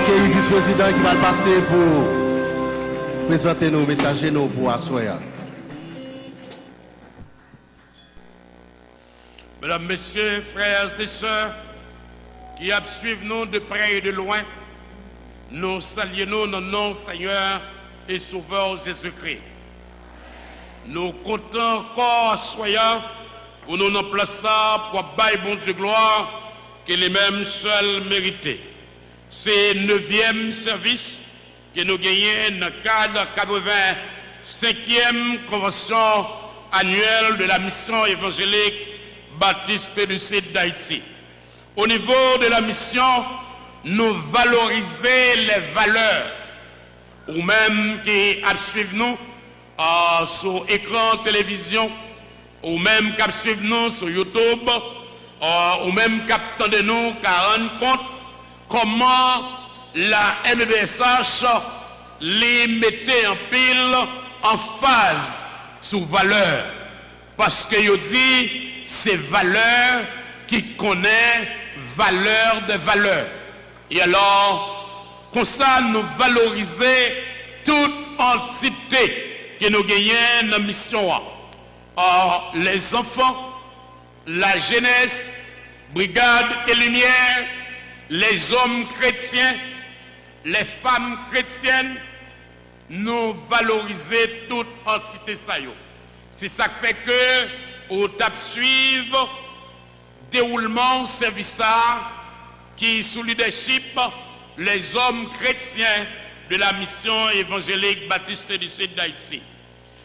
accueillir le vice-président qui va passer pour présenter nos messagers nous pour asseoir. Mesdames, Messieurs, frères et sœurs, qui suivent nous de près et de loin, nous saluons nos noms, Seigneur et Sauveur Jésus-Christ. Nous comptons encore soyons pour nous nous placer pour bailler bon Dieu gloire que les mêmes seuls mérités. C'est le 9e service que nous gagnons dans le cadre de la 85e convention annuelle de la mission évangélique Baptiste du Sud d'Haïti. Au niveau de la mission, nous valoriser les valeurs, ou même qui suivent nous sur écran télévision, ou même qui suivent nous sur YouTube, ou même qui attendent nous, qui rendent compte comment la MBSH les mettait en pile, en phase sous valeur. Parce que yo dit, c'est valeur qui connaît valeur de valeur. Et alors, comme ça, nous valoriser toute entité que nous gagnons dans la mission. Or, les enfants, la jeunesse, brigade et lumière, les hommes chrétiens, les femmes chrétiennes, nous valoriser toute entité ça. C'est ça qui fait que, au TAP suivre, déroulement service qui sous leadership les hommes chrétiens de la mission évangélique Baptiste du Sud d'Haïti.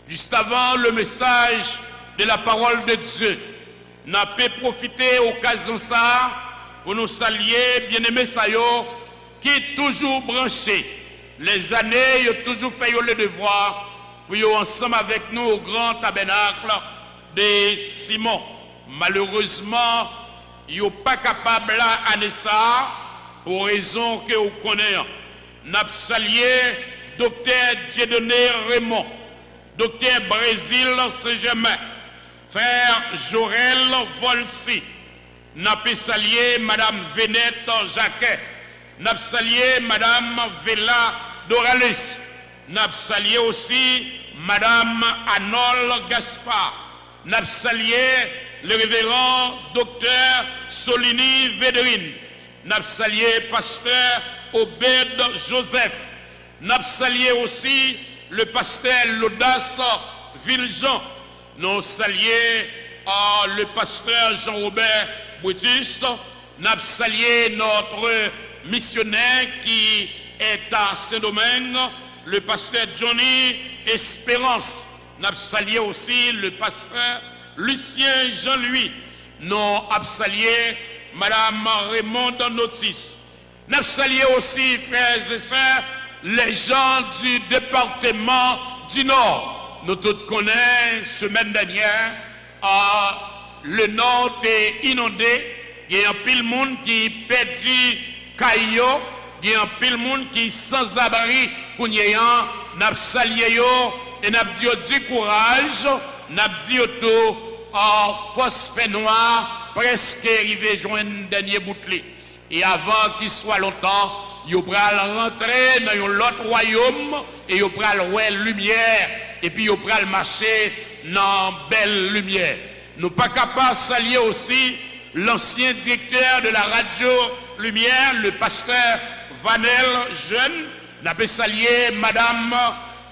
Juste avant le message de la parole de Dieu, n'a pas profité occasion ça pour nous saluer bien-aimés Sayo qui est toujours branché. Les années, ils ont toujours fait le devoir pour être ensemble avec nous au grand tabernacle de Simon. Malheureusement, ils sont pas capables d'année ça pour raison que vous connaissez. Nous avons salué docteur Dieudonné Raymond, docteur Brésil Saint-Germain, frère Jorel Volsi. Nous avons salué madame Vénette Jacquet. Nous avons salué madame Vela Doralis. Nous avons salué aussi madame Anol Gaspard. Nous avons salué le révérend docteur Solini Védrine. Nous avons salué pasteur Obed Joseph. Nous avons salué aussi le pasteur Laudace Villejean. Nous avons salué le pasteur Jean-Robert Brutus. Nous avons salué notre missionnaire qui est à Saint-Domingue, le pasteur Johnny Espérance. Nous avons salué aussi le pasteur Lucien Jean-Louis. Nous avons salué madame Raymond Notis. Nous avons salué aussi, frères et sœurs, les gens du département du Nord. Nous tous connaissons, semaine dernière, le Nord est inondé. Il y a un pile de monde qui perdu caillou. Il y a un pile de monde qui sans abri. Nous avons salué et nous avons dit du courage. Nous avons dit tout phosphé noir, presque arrivé à joindre un dernier bouteille. Et avant qu'il soit longtemps, ils vont rentrer dans l'autre royaume et ils vont voir lumière et puis ils vont marcher dans belle lumière. Nous ne sommes pas capables de saluer aussi l'ancien directeur de la radio Lumière, le pasteur Vanel Jeune. Nous avons salué madame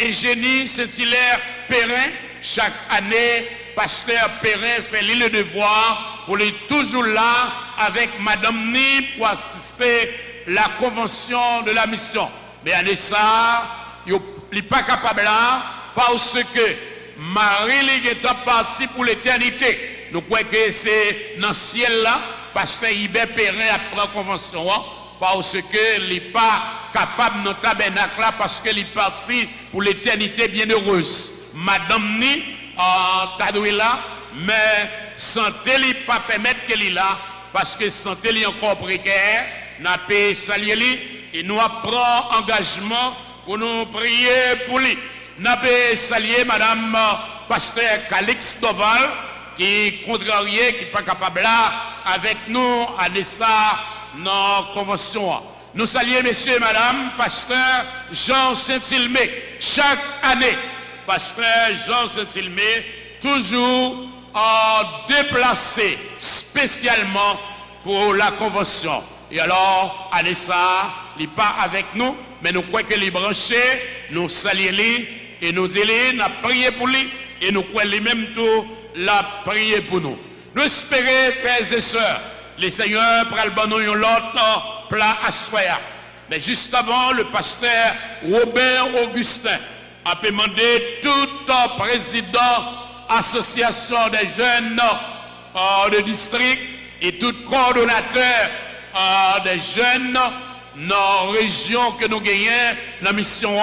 Eugénie Saint-Hilaire Perrin. Chaque année, pasteur Perrin fait le devoir pour être toujours là avec madame Ni pour assister la convention de la mission. Mais année ça, il n'est pas capable là parce que Marie est partie pour l'éternité. Nous croyons que c'est dans le ciel là, pasteur Hubert Perrin après la convention, parce qu'il n'est pas capable dans le tabernacle là, parce qu'il est parti pour l'éternité bienheureuse. Madame Ni, Tadoué là, mais santé n'est pas permettre qu'elle est là, parce que santé est encore précaire. Nous avons salué et nous pris engagement pour nous prier pour lui. Nous avons salué madame pasteur Calix Doval, qui est contrarié, qui n'est pas capable là, avec nous, à ça dans la convention. Nous saluons, messieurs et madame, pasteur Jean Saint-Ilmé. Chaque année, pasteur Jean Saint-Ilmé, toujours déplacé spécialement pour la convention. Et alors, année ça, il n'est pas avec nous, mais nous croyons qu'il est branché, nous saluons lui et nous disons, nous prions pour lui et nous croyons lui-même tout, la prier pour nous. Nous espérons, frères et sœurs, les seigneurs prennent l'autre plat à soya. Mais juste avant, le pasteur Robert Augustin a demandé tout président association des jeunes de district et tout coordonnateur des jeunes dans la région que nous gagnons la mission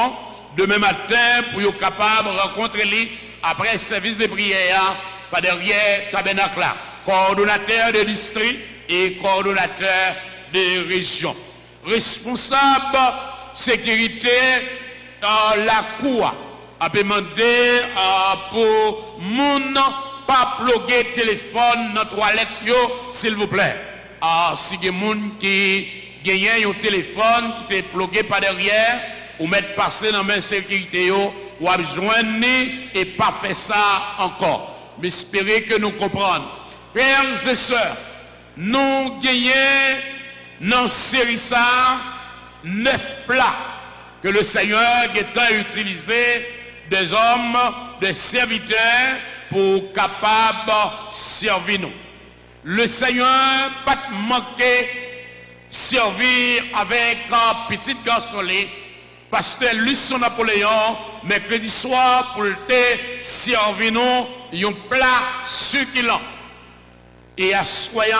demain matin pour être capable de rencontrer lui après le service de prière par derrière tabernacle là. Coordonnateur de district et coordonnateur de région. Responsable sécurité dans la cour a demandé pour moun pas plugger téléphone dans la toilette s'il vous plaît. Si il y a des gens qui gagnent un téléphone qui est plugué par derrière ou mettre passer dans la sécurité ou à joindre et pas faire ça encore. Mais espérez que nous comprenions. Frères et sœurs, nous gagnons dans série ça 9 plats que le Seigneur a utilisé des hommes, des serviteurs pour capables servir nous. Le Seigneur pas manqué servir avec un petit garçon, pasteur Lucien Napoléon, mercredi soir pour te servir nous un plat succulent. Et à soyant,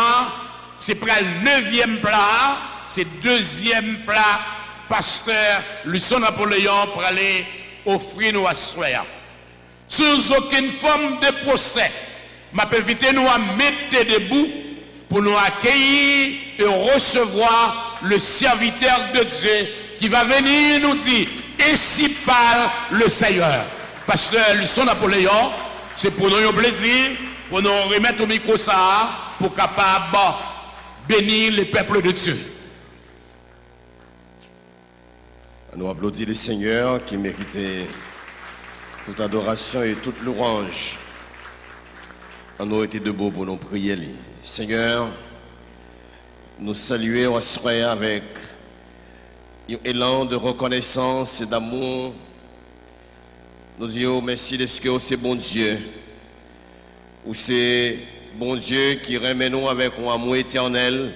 c'est près le 9e plat, c'est 2e plat, pasteur Lucien Napoléon pour aller offrir nous à soyant. Sous aucune forme de procès, m'a invité nous à mettre debout pour nous accueillir et recevoir le serviteur de Dieu qui va venir nous dire, ainsi parle le Seigneur. Pasteur Lucien Napoléon, c'est pour nous un plaisir, pour nous remettre au micro ça, pour capable bénir le peuple de Dieu. Nous applaudissons le Seigneur qui méritait toute adoration et toute louange. Nous été debout pour nous prier. Seigneur, nous saluons à ce soir avec un élan de reconnaissance et d'amour. Nous disons merci de ce que c'est bon Dieu. Ou c'est bon Dieu qui remet nous avec un amour éternel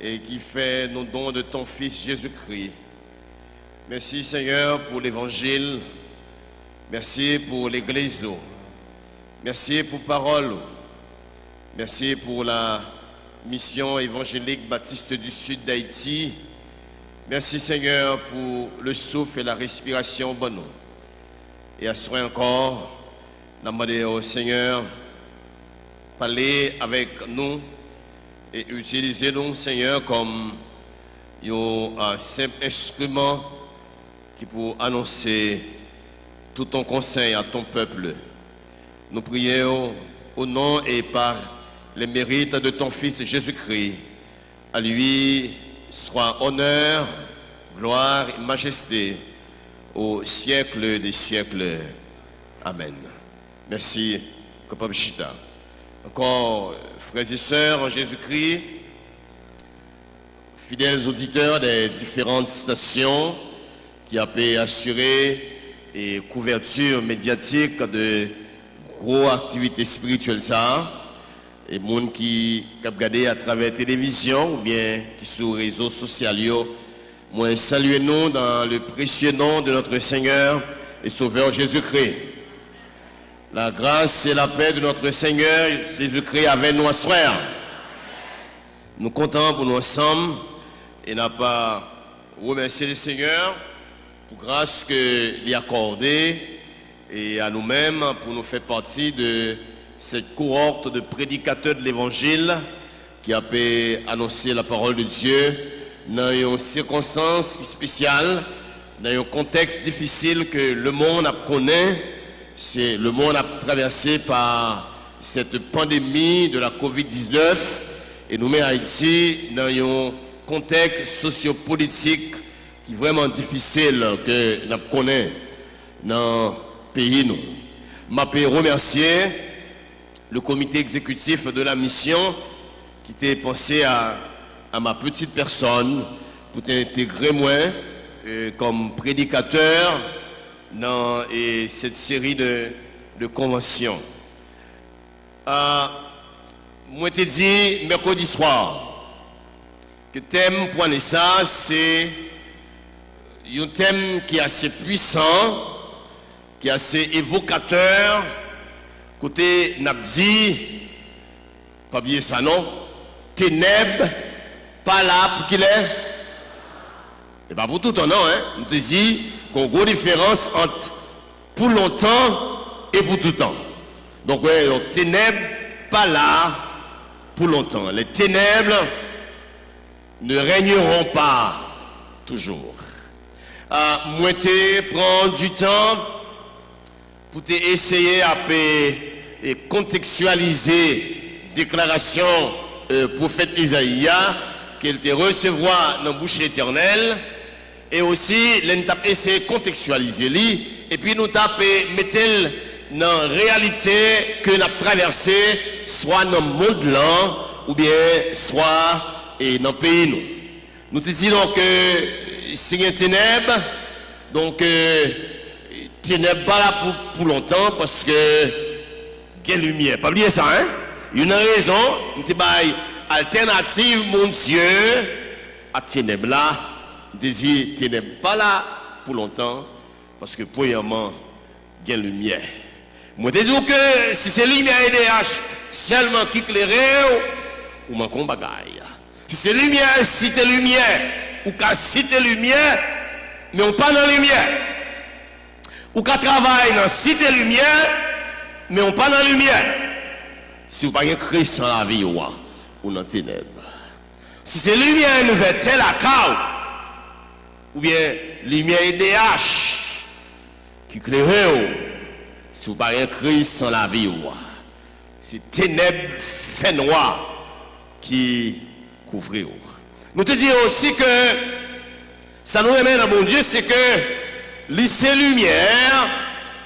et qui fait nos dons de ton Fils Jésus-Christ. Merci Seigneur pour l'évangile. Merci pour l'église. Merci pour parole. Merci pour la mission évangélique baptiste du sud d'Haïti. Merci Seigneur pour le souffle et la respiration bonne. Et à ce moment encore, nous demandons au Seigneur parler avec nous et utiliser nous Seigneur comme un simple instrument qui pour annoncer tout ton conseil à ton peuple. Nous prions au nom et par les mérites de ton Fils Jésus-Christ. À lui soit honneur, gloire et majesté au siècle des siècles. Amen. Merci, Kopab Chita. Encore, frères et sœurs en Jésus-Christ, fidèles auditeurs des différentes stations qui a pu assurer et couverture médiatique de gros activités spirituelles ça, et monde qui regardé à travers la télévision ou bien qui sur les réseaux sociaux, moi saluez nous dans le précieux nom de notre Seigneur et Sauveur Jésus-Christ. La grâce et la paix de notre Seigneur Jésus-Christ avec nous à soir. Nous comptons pour nous ensemble et n'a pas remercier le Seigneur pour grâce qu'il a accordée et à nous-mêmes pour nous faire partie de cette cohorte de prédicateurs de l'Évangile qui a pu annoncer la parole de Dieu dans une circonstance spéciale, dans un contexte difficile que le monde connaît. C'est le monde a traversé par cette pandémie de la COVID-19 et nous met Haïti dans une contexte sociopolitique qui est vraiment difficile que nous connaissons dans le pays. Je veux remercier le comité exécutif de la mission qui était pensé à ma petite personne pour t'intégrer moi comme prédicateur dans cette série de conventions. Moi, je t'ai dit mercredi soir que le thème pour ça, c'est un thème qui est assez puissant, qui est assez évocateur. Côté Nabdi, pas oublier ça non, ténèbres, pas là pour qu'il est. Et pas pour tout le temps, non, hein. On te dit qu'il y a une grosse différence entre pour longtemps et pour tout le temps. Donc, ouais, donc ténèbres, pas là pour longtemps. Les ténèbres ne régneront pas toujours. Moi, je prends du temps pour essayer de contextualiser la déclaration prophète Isaïe qu'elle te recevra dans la bouche éternelle et aussi essayer de contextualiser lui et puis nous mettre dans la réalité que nous avons traversée soit dans le monde là ou bien soit dans le pays nous disons que c'est une ténèbre donc ténèbres pas là pour longtemps parce que quelle lumière. Pas oublier ça, hein? Il y a une raison, une alternative, mon Dieu, à ténèbres là, désir ténèbres pas là pour longtemps parce que premièrement, il y a lumière. Moi, je dis que si c'est lumière EDH seulement qui éclairait, ou manque un bagaille. Si c'est lumière, si c'est lumière, ou qu'à citer lumière, mais on pas dans la lumière. Ou qu'à travailler dans la cité lumière, mais on pas dans la lumière. Si vous n'avez pas Christ dans la vie, ou dans la ténèbre. Si c'est lumière nouvelle, telle la cause, ou bien lumière EDH, qui éclaire, si vous n'avez pas Christ dans la vie, c'est ténèbres fait noir qui couvre. Nous te disons aussi que ça nous ramène à bon Dieu, c'est que lycée lumière,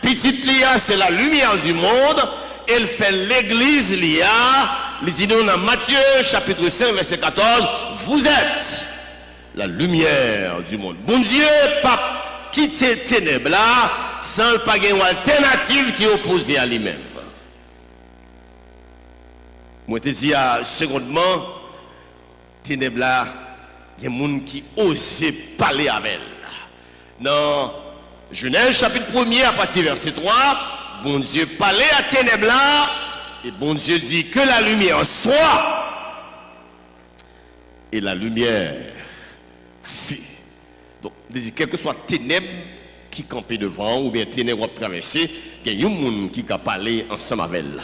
petite lia, c'est la lumière du monde. Elle fait l'église lia. Les dit dans Matthieu chapitre 5 verset 14, vous êtes la lumière du monde. Bon Dieu, pas quitter ténèbres là, sans pas une alternative qui est opposée à lui-même. Moi te dis secondement, ténèbres là, il y a des gens qui osent parler avec elle. Dans Genèse chapitre 1er à partir verset 3, bon Dieu parlait à ténèbres là, et bon Dieu dit que la lumière soit. Et la lumière fut. Donc, quel que soit ténèbres qui campait devant, ou bien ténèbres traversées, il y a des gens qui ont parlé ensemble avec elle.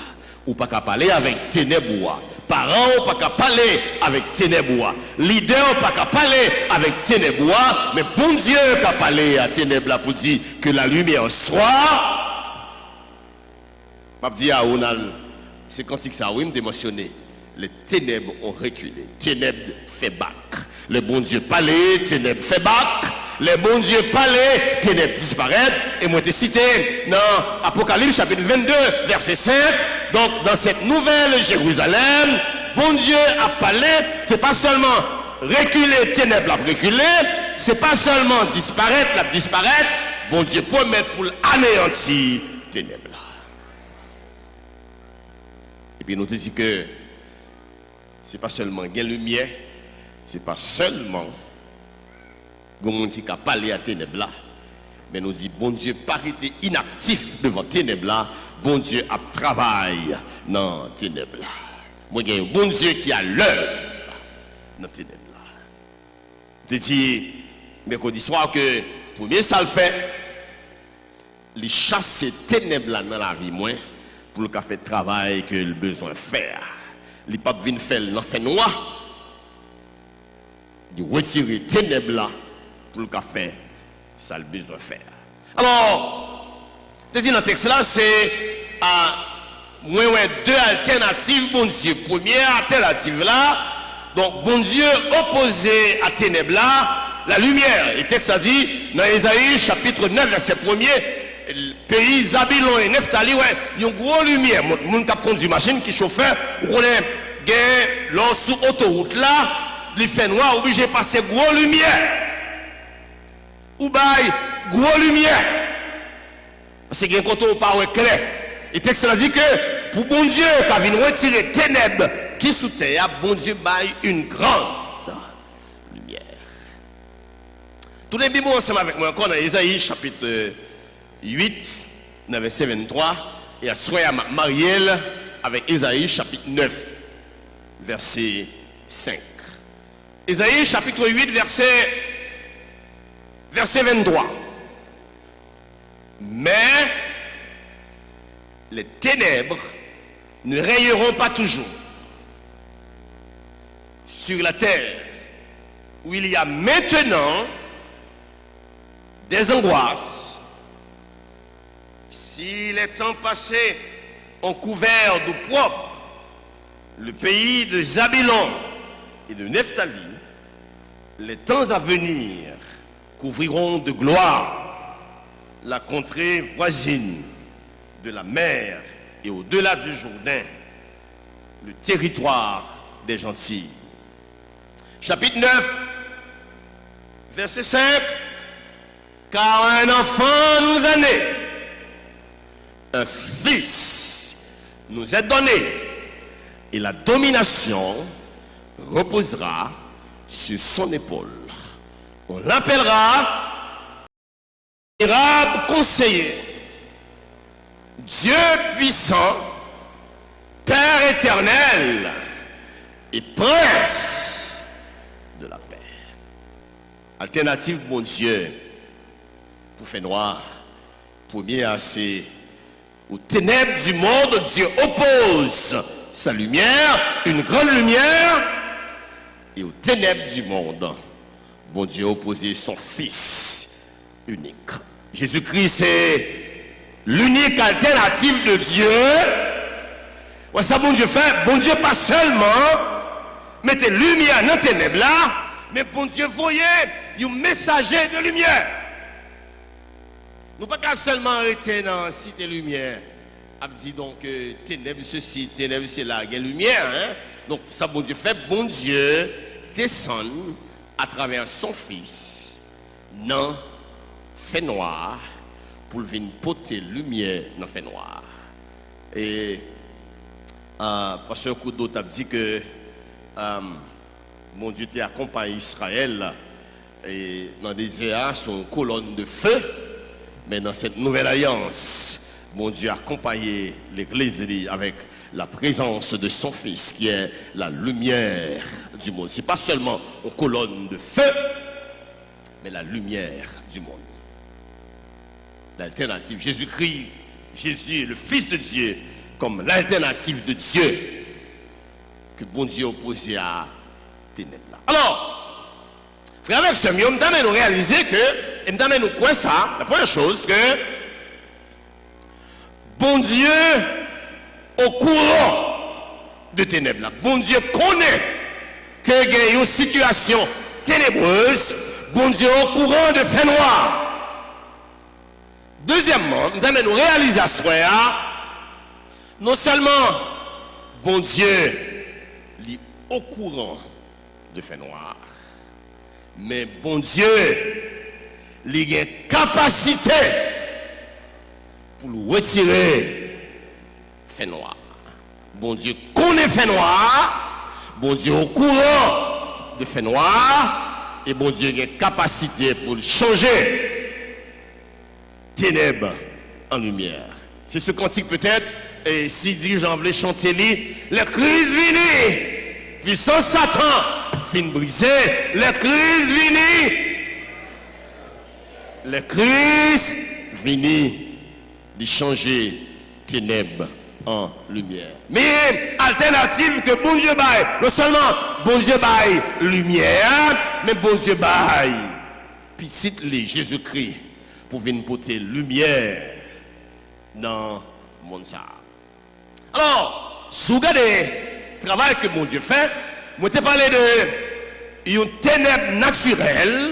Ou pas qu'à parler avec ténèbres. Parents ou pas qu'à parler avec ténèbres. Leader pas qu'à parler avec ténèbres. Mais bon Dieu qu'à parler à ténèbres pour dire que la lumière soit. Je dis à Ronald, c'est quand ça oui me mentionné. Les ténèbres ont reculé. Ténèbres fait bac. Le bon Dieu parlait, ténèbres fait bac. Les bons dieux parlaient, ténèbres disparaissent. Et moi, je cité dans Apocalypse chapitre 22, verset 5. Donc, dans cette nouvelle Jérusalem, bon Dieu a parlé. C'est pas seulement reculer, ténèbres la reculer. C'est pas seulement disparaître, la disparaître. Bon Dieu promet pour anéantir ténèbres. Et puis, nous te dit que c'est pas seulement gain lumière, c'est pas seulement monde qui a parlé à ténèbres là, mais nous dit bon Dieu pas été inactif devant ténèbres là, bon Dieu a travaillé dans ténèbres là. Moi il y a un bon Dieu qui a l'œuvre dans ténèbres là. Je dis mercredi soir que premier ça le fait, les chasser ténèbres là dans la vie moins pour le faire travail que le besoin de faire. Les papes viennent faire l'enfer noir, de retirer ténèbres là pour le faire ça le besoin de faire. Alors, dans le texte là, c'est deux alternatives, bon Dieu. Première alternative là, Donc, bon Dieu opposé à ténèbres là, la lumière. Et le texte a dit, dans Ésaïe chapitre 9, verset 1er, le pays Zabylon et Nephtali, ouais, il y a une grosse lumière. Mon cap conduit machine qui chauffeur, on est là sur autoroute là, il fait noir, obligé de passer grosse lumière. Ou bail, grosse lumière. C'est qu'il y a un côté où pas clair. Et le texte a dit que pour bon Dieu, quand il vient retirer ténèbres qui sous terre, bon Dieu baille une grande lumière. Tous les Bibles ensemble avec moi encore dans Ésaïe chapitre 8, verset 23, et à soin à Marielle avec Ésaïe chapitre 9, verset 5. Ésaïe chapitre 8, verset 23. Mais les ténèbres ne rayeront pas toujours sur la terre où il y a maintenant des angoisses. Si les temps passés ont couvert d'eau propre le pays de Zabylon et de Nephtali, les temps à venir couvriront de gloire la contrée voisine de la mer et au-delà du Jourdain, le territoire des gentils. Chapitre 9, verset 5. Car un enfant nous est né, un fils nous est donné, et la domination reposera sur son épaule. On l'appellera admirable conseiller, Dieu puissant, Père éternel et Prince de la paix. Alternative, bon Dieu, pour faire noir. Premier, c'est aux ténèbres du monde, Dieu oppose sa lumière, une grande lumière, et aux ténèbres du monde, bon Dieu opposé son Fils unique. Jésus-Christ, c'est l'unique alternative de Dieu. Ouais, ça, bon Dieu fait, bon Dieu pas seulement mettez lumière dans les ténèbres là, mais bon Dieu voyez un messager de lumière. Nous ne pouvons pas seulement arrêter dans la cité lumière. A dit donc ténèbres ceci, ténèbres cela, il y a lumière. Hein? Donc ça, bon Dieu fait, bon Dieu descend à travers son Fils dans fait noir pour venir porter lumière dans fait noir. Et Pasteur Koudot a dit que mon Dieu t'a accompagné Israël et dans des désert sur une colonne de feu, mais dans cette nouvelle alliance, mon Dieu a accompagné l'Église avec la présence de son Fils qui est la lumière du monde. Ce n'est pas seulement une colonne de feu, mais la lumière du monde. L'alternative, Jésus-Christ, Jésus est le Fils de Dieu comme l'alternative de Dieu que bon Dieu opposé à ténèbres. Alors, frère avec ce mieux, nous réaliser que, nous quoi ça, la première chose que bon Dieu au courant de ténèbres là, bon Dieu connaît que il y a une situation ténébreuse, bon Dieu au courant de fait noir. Deuxièmement, nous réaliser à ce non seulement bon Dieu est au courant de fait noir, mais bon Dieu il a une capacité pour le retirer fait noir. Bon Dieu connaît fait noir, bon Dieu au courant de fait noir, et bon Dieu a une capacité pour le changer ténèbres en lumière. C'est ce cantique peut-être, et si dirigeant voulait chanter les crises viennent, puissance Satan fin brisé, les crises viennent, les crises viennent de changer ténèbres en lumière. Mais alternative que bon Dieu baille, non seulement bon Dieu baille lumière, mais bon Dieu baille petite les Jésus-Christ pour venir porter lumière dans le monde. Alors, si vous regardez le travail que mon Dieu fait, moi te parlé de une ténèbre naturelle,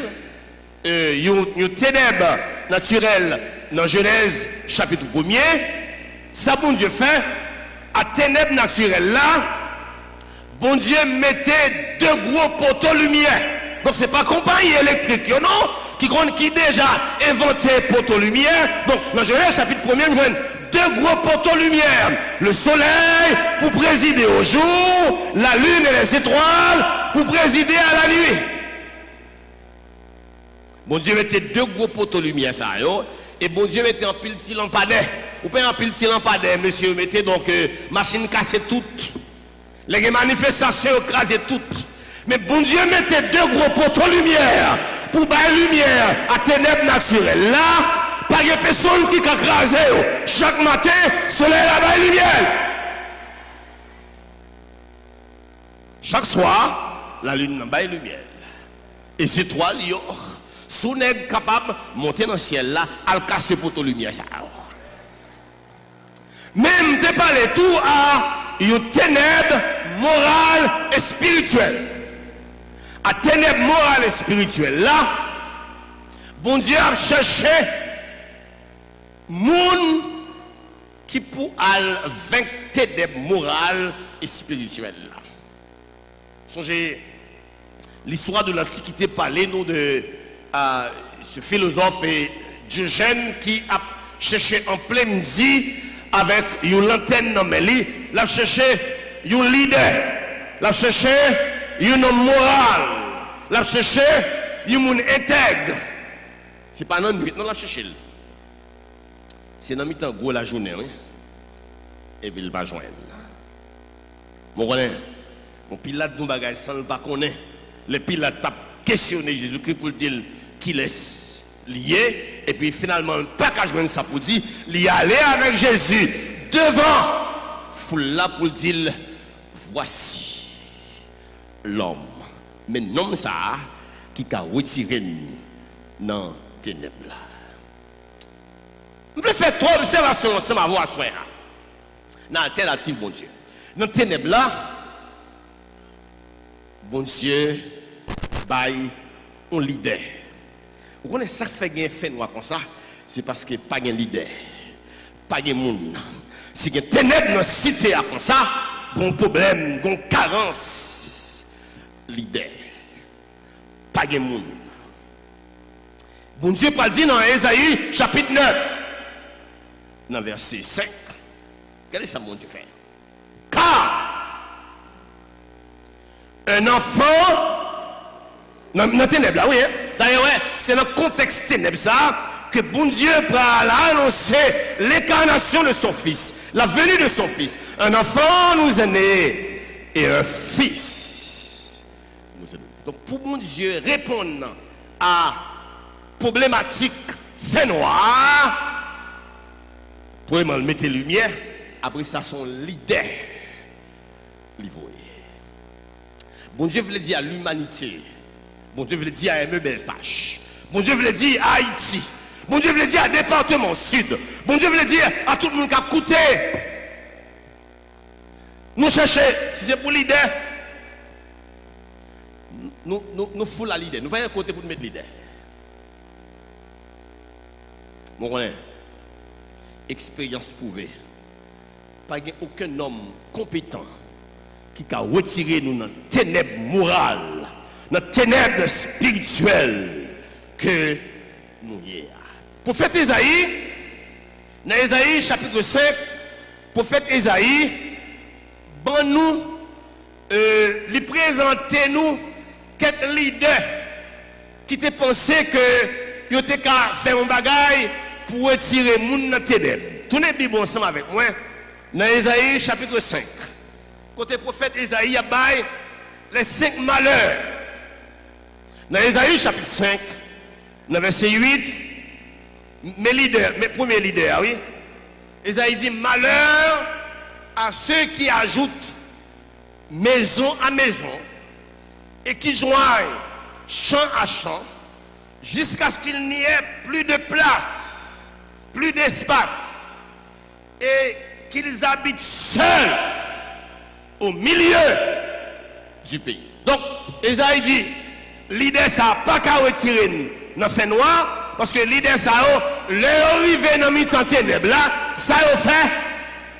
une ténèbre naturelle dans Genèse chapitre 1er. Ça, bon Dieu fait, à ténèbres naturelles là, bon Dieu mettait deux gros poteaux lumière. Donc c'est pas compagnie électrique, non, qui déjà inventé poteaux lumière. Donc dans Genèse chapitre 1er, nous voyons deux gros poteaux lumière. Le soleil pour présider au jour, la lune et les étoiles pour présider à la nuit. Bon Dieu mettait deux gros poteaux lumière ça, yo. Et bon Dieu mettait en pile de lampadaire. Ou pas en pile de lampadaire, monsieur, mettez donc machine cassée toutes. Les manifestations écrasées toutes. Mais bon Dieu mettait deux gros poteaux lumière pour bailler lumière à ténèbres naturelles. Là, pas de personne qui a écrasé. Chaque matin, soleil a baille lumière. Chaque soir, la lune a baille lumière. Et ces trois lions, si n'est capable de monter dans le ciel là, à casser poteau lumière. Ça. Même te parlé tout à une ténèbre morale et spirituelle. À ténèbres morale et spirituelle là, bon Dieu a cherché monde qui pour vaincre ténèbres morale et spirituelle là. Songez l'histoire de l'Antiquité parlait nous de ce philosophe Diogène qui a cherché en plein midi avec une lanterne dans les il a cherché un leader, il a cherché un homme moral, il a cherché un monde intègre. C'est pas dans nuit, non, il a cherché. C'est dans mi-temps gros la journée, oui. Et puis il va joindre. Mon connaît, mon pilote de bagage sans le pas connaître. Le pilote a questionné Jésus-Christ pour dire qu'il est lié. Et puis finalement, pas qu'à joindre ça pour dire, il est allé avec Jésus devant foule là pour dire voici l'homme. Mais non ça qui a retiré dans les ténèbres là. Je vais faire trois observations ensemble à voir soir. Dans l'alternative, bon Dieu. Dans les ténèbres là, bon Dieu, bail un leader. Vous connaissez ça fait gain fait noir comme ça, c'est parce que pas de leader, pas de monde. Si il y a ténèbres dans la cité comme ça, bon problème, bon carence, leader, pas de monde. Bon Dieu pas dit dans Ésaïe chapitre 9, dans verset 5. Regardez ça, mon Dieu fait. Car un enfant dans le ténèbre là, oui. Hein? D'ailleurs, ouais, c'est dans le contexte ténèbre ça que bon Dieu va annoncer l'incarnation de son fils, la venue de son fils. Un enfant nous est né et un fils nous est né. Donc pour bon Dieu répondre à problématique fait noir, pour lui mettre lumière, après ça son leader livré. Bon Dieu voulait dire à l'humanité. Bon Dieu voulait dire à MBSH. Bon Dieu voulait dire à Haïti. Bon Dieu voulait dire à département sud. Bon Dieu voulait dire à tout le monde qui a coûté. Nous cherchons, si c'est pour leader, nous fout la leader. Nous pas un côté pour mettre leader. Bon, expérience prouvée. Pas aucun homme compétent qui a retiré nous dans les ténèbres morales, dans les ténèbres spirituelles que nous y avons. Prophète Isaïe, dans Isaïe chapitre 5, prophète Isaïe, bon nous, lui présenter nous quelques leaders qui te pensaient que ils étaient qu'à faire un bagage pour retirer les gens dans les ténèbres. Tournez la Bible ensemble avec moi, dans Isaïe chapitre 5. Côté prophète Isaïe, il y a les 5 malheurs. Dans Isaïe chapitre 5, dans verset 8, mes premiers leaders, oui. Isaïe dit malheur à ceux qui ajoutent maison à maison et qui joignent champ à champ jusqu'à ce qu'il n'y ait plus de place, plus d'espace et qu'ils habitent seuls au milieu du pays. Donc, Esaïe dit, l'idée ça pas qu'à retirer dans fait noir, parce que l'idée ça, leur arrivé dans mi-temps ténèbres là, ça a fait,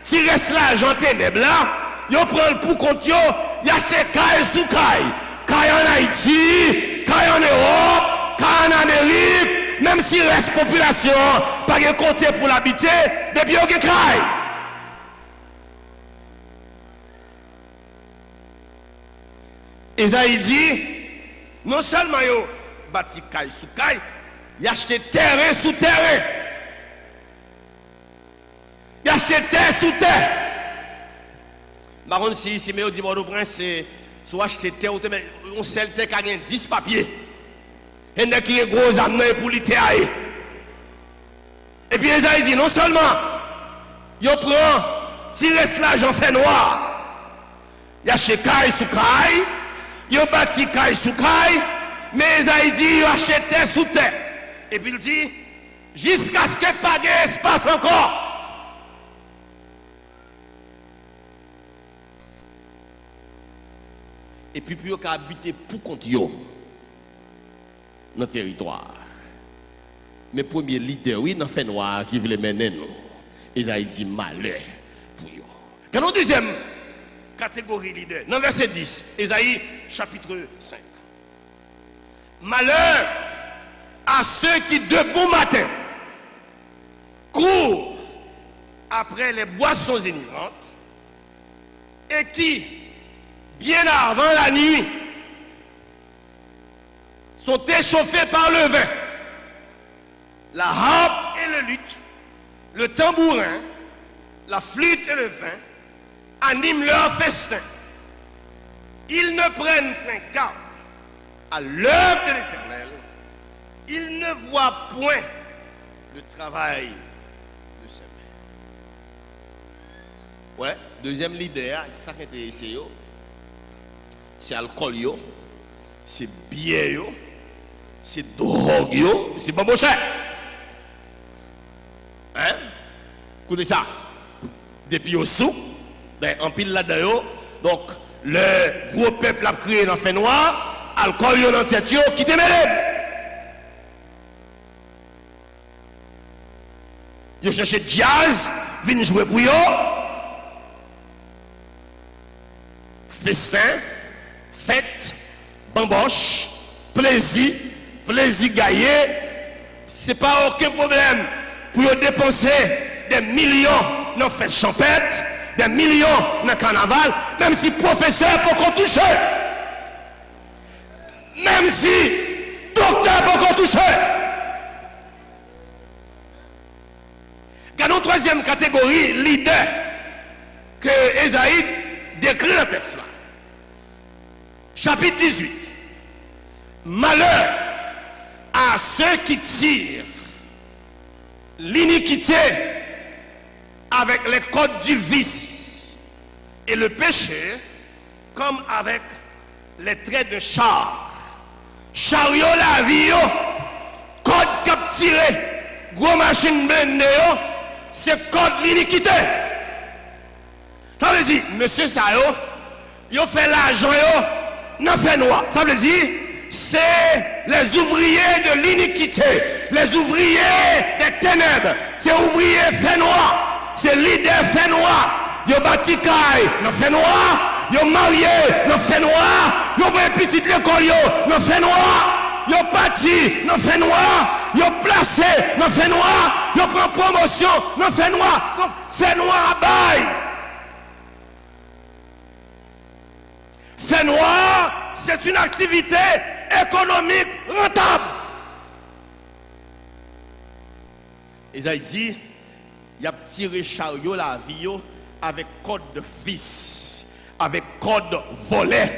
tirer l'argent ténèbres là, ils prennent pour compte, ils achètent caille sous caille, caille en Haïti, caille en Europe, caille en Amérique, même si reste population, pas de côté pour l'habiter, depuis qu'ils caille. Esaïe dit, non seulement yo bâti caille sous caille, il a acheté terrain sous terrain. Il a acheté terre sous terre. Par contre, si mais on dit Port-au-Prince, c'est soit acheter terre ou mais on seul terre qui a 10 papiers. Et il qui est gros âme pour l'iter. Et puis Esaïe dit, non seulement il prend, s'il reste l'argent fait noir, il a acheté caille sous caille. Il a bâti caille sous caille, mais Esaïe dit il a acheté terre sous terre. Et puis il dit, jusqu'à ce que pas d'espace encore. Et puis il a habité pour compte dans le territoire. Mais premier leader, oui, dans fait noir qui voulait mener nous. Esaïe dit malheur pour eux. Quand on deuxième catégorie leader, dans verset 10, Esaïe chapitre 5. Malheur à ceux qui de bon matin courent après les boissons enivrantes et qui, bien avant la nuit, sont échauffés par le vin, la harpe et le luth, le tambourin, la flûte et le vin animent leur festin. Ils ne prennent point garde à l'œuvre de l'Éternel. Ils ne voient point le travail de ses mains. Ouais, deuxième leader, c'est ça qui est intéressé. C'est l'alcool, c'est bière, c'est drogue, c'est pas bon cher. Hein? Écoutez ça. Depuis au sous, ben, en pile là-dedans, donc le gros peuple a crié dans le fait noir, alcool dans la tête, qui te mêlé. Ils cherchent jazz, viennent jouer pour eux. Festin, fête, bamboche, plaisir, plaisir gaillé. Ce n'est pas aucun problème pour dépenser des millions dans fête champêtre, des millions dans le carnaval, même si professeur peut qu'on touche. Même si docteur peut qu'on touche. Dans la troisième catégorie, leader que Esaïe décrit dans le texte là. Chapitre 18. Malheur à ceux qui tirent l'iniquité avec les codes du vice et le péché comme avec les traits de char. Chariot la vie, code capturé, gros machine blindée, c'est code l'iniquité. Ça veut dire, monsieur Sayo, il fait l'argent, il fait noir. Ça veut dire, c'est les ouvriers de l'iniquité, les ouvriers des ténèbres, c'est ouvriers fait noir, c'est leader fait noir. Ils bâti caille, ils fait noir, ils marié, ils fait noir, ils voient petite l'école, ils fait noir, ils parti, ils fait noir, ils placé, ils fait noir, ils prennent promotion, ils fait noir, donc fait noir à bail. Fait noir, c'est une activité économique rentable. Esaïe dit, il a tiré chariot la vie avec code de fils, avec code volé,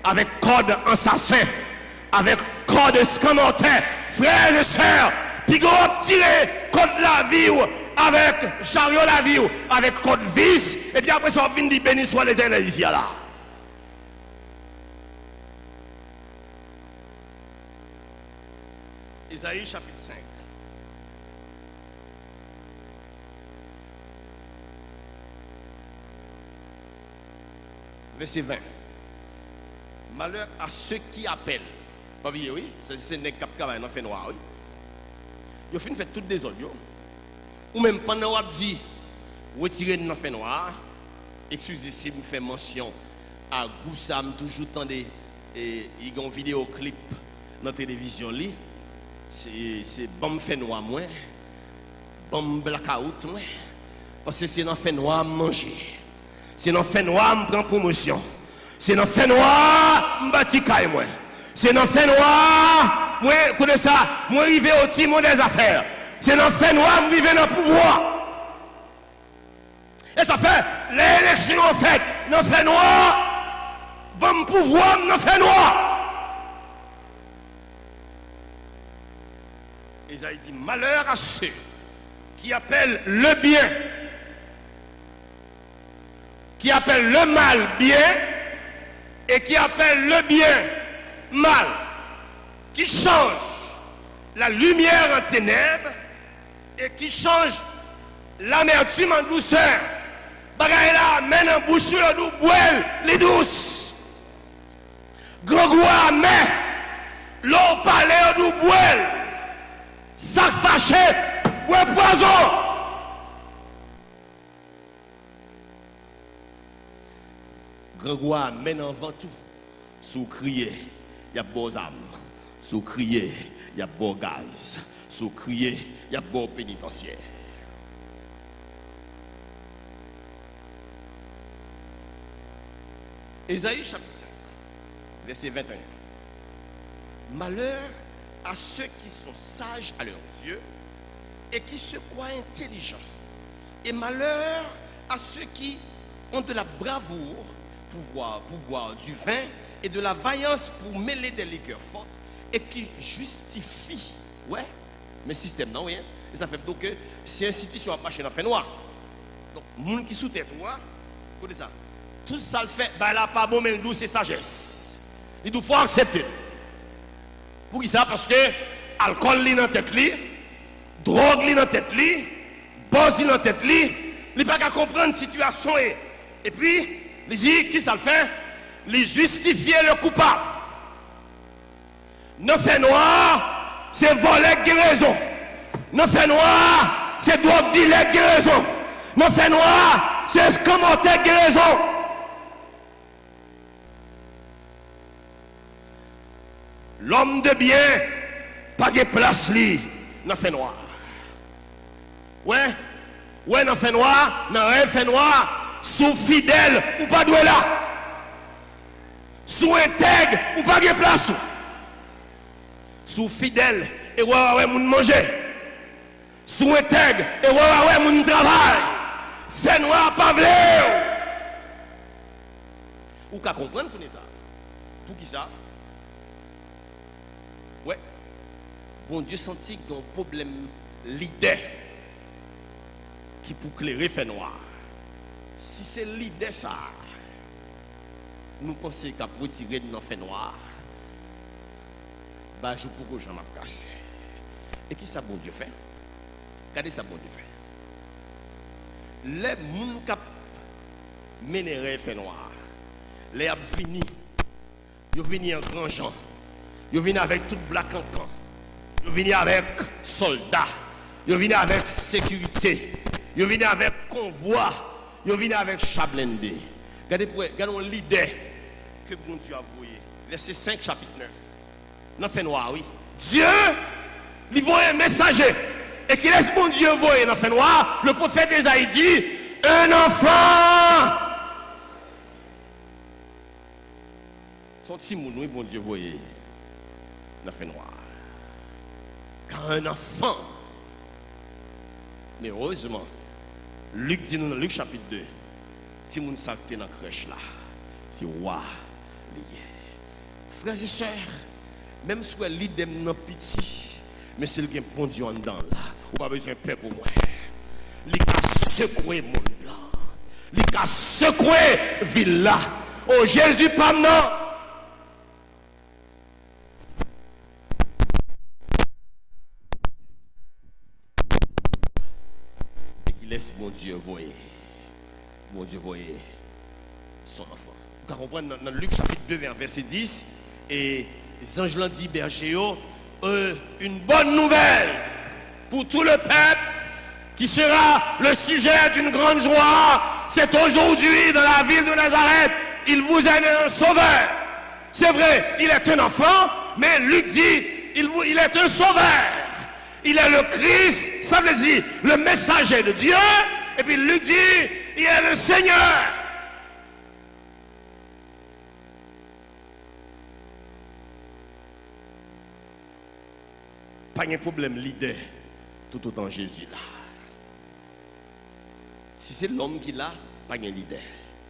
avec code assassin, avec code escamoteur. Frères et sœurs, puis on a tiré code la vie avec chariot la vie, avec code vice, et puis après ça on vient dire béni soit l'Éternel ici là. Isaïe chapitre 5. Verset 20. malheur à ceux qui appellent. Pas oublier, oui, c'est nèg qui travaille dans fait noir, oui. Yo fin fait toutes des autres, yo. Ou même pendant qu'on dit retirer dans fait noir, excusez si me fait mention à Goussam toujours tendez et il y a un vidéoclip dans la télévision li, c'est bon fait noir moi, bon blackout moi, parce que c'est dans fait noir manger, c'est dans fait noir me prend promotion, c'est dans fait noir me bâti caille moi, c'est dans fait noir moi connais ça, moi arrivé au timon des affaires, c'est dans fait noir me vivre dans le pouvoir. Et ça fait l'élection en fait, dans fait noir, bon pouvoir dans fait noir. Isaïe dit malheur à ceux qui appellent le bien, qui appellent le mal bien et qui appellent le bien mal, qui changent la lumière en ténèbres et qui changent l'amertume en douceur. Bagay la mène en bouche nous boire les douces. Grégoire mais l'eau palais nous boire. Sac fâché ou poison. Grégoire mène en vent tout. Sous crier, il y a beaux âmes. Sous crier, il y a beau gaz. Sous crier, il y a beau pénitentiaire. Ésaïe chapitre 5, verset 21. Malheur à ceux qui sont sages à leurs yeux et qui se croient intelligents. Et malheur à ceux qui ont de la bravoure pour boire du vin et de la vaillance pour mêler des liqueurs fortes et qui justifient. Ouais, mais système non, oui. Et ça fait donc que si institution a marché dans le fait noir. Donc, les gens qui sous tête, écoutez ça. Tout ça le fait, bah là pas bon, mais nous c'est sagesse. Il nous faut accepter. Pour qui ça? Parce que alcool li dans tête li, drogue li dans tête li, boss li dans tête li, il pas qu'à comprendre la situation et puis il dit qui ça le fait? Il justifier le coupable. Ne fait noir, c'est voler guérison. Ne fait noir, c'est drogue dealer guérison. Ne fait noir, c'est escamoter guérison. L'homme de bien, pas de place li, dans fait noir. Ouais, dans fait noir, dans un fait noir, sous fidèle ou pas doué là. Sous intègre ou pas de place. Sous fidèle et ouais, moun manger. Sous intègre et ouais, moun travail. Fait noir pas vle. Ou qu'à comprendre pour ça. Pour qui ça? Ouais. Bon Dieu sentit qu'il y a un problème l'idée qui pour clairer fait noir. Si c'est l'idée ça, nous pensons qu'à retirer dans fait noir, bah je pourrais j'en ai cassé. Et qui ça bon Dieu fait? Regardez ça bon Dieu fait. Les gens qui mèneraient fait noir, les a fini, ils viennent en grand champ. Ils viennent avec tout black en camp. Ils viennent avec soldats. Ils viennent avec sécurité. Ils viennent avec convoi. Ils viennent avec chablendé. Regardez l'idée que bon Dieu a voué. Verset 5, chapitre 9. Non, fait noir, oui. Dieu, il voit un messager. Et qui laisse bon Dieu voyer dans fait noir. Le prophète Ésaïe dit, un enfant. Son petit moun, oui, bon Dieu voyer. Dans fait noir. Car un enfant. Mais heureusement, Luc dit nous dans Luc chapitre 2, si moun s'acte dans la crèche là, c'est roi lié. Frères et sœurs, même si l'idée n'est pas petit, mais c'est le bon Dieu en dedans là, ou pas besoin de paix pour moi. Il a secoué mon là. Il a secoué ville là. Oh Jésus, pas non. Laisse mon Dieu voyer son enfant. Vous comprenez dans Luc chapitre 2, verset 10, et les anges l'ont dit, berger, une bonne nouvelle pour tout le peuple qui sera le sujet d'une grande joie. C'est aujourd'hui dans la ville de Nazareth, il vous est né un sauveur. C'est vrai, il est un enfant, mais Luc dit, il est un sauveur. Il est le Christ, ça veut dire le messager de Dieu. Et puis Luc dit, il est le Seigneur. Pas de problème leader, tout autant Jésus là. Si c'est l'homme qui l'a, pas de leader,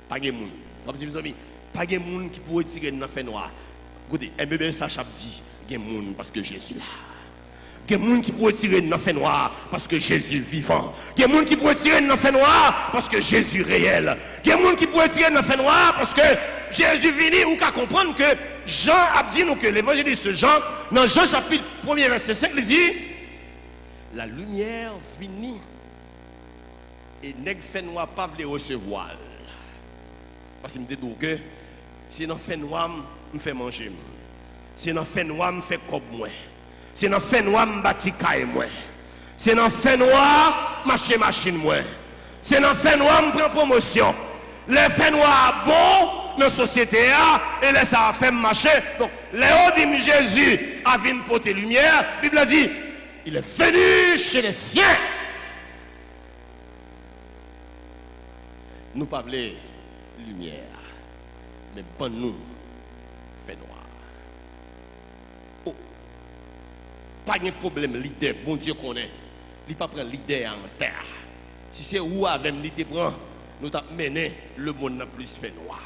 pas de monde. Pas de monde qui pourrait tirer dans le fait noir. Écoutez, un bébé ça chape dit, il y a monde parce que Jésus là. Il y a des gens qui pourraient tirer dans le fait noir parce que Jésus vivant. Il y a des gens qui pourraient tirer dans le fait noir parce que Jésus réel. Il y a des gens qui pourraient tirer dans le fait noir parce que Jésus vini. Ou qu'à comprendre que Jean a dit nous que l'évangéliste Jean, dans Jean chapitre 1 verset 5, il dit la lumière finit et nèg fait noir pas veut recevoir. Parce qu'il me dit que si dans le fait noir, me fait manger. Si dans le fait noir, me fait comme moi. C'est dans le fait noir, je bâtis caille moi. C'est dans le fait noir, je marche machine moi. C'est dans le fait noir, je prends promotion. Le fait noir bon dans la société et là ça a fait marcher. Donc, Léo dit Jésus a venu porter lumière. La Bible dit, il est venu chez les siens. Nous parlons lumière, mais bon nous, fait noir. Pas de problème, leader, bon Dieu connaît. Il ne pas prendre leader en terre. Si c'est où avec lui, nous avons mené le monde n'a plus fait noir.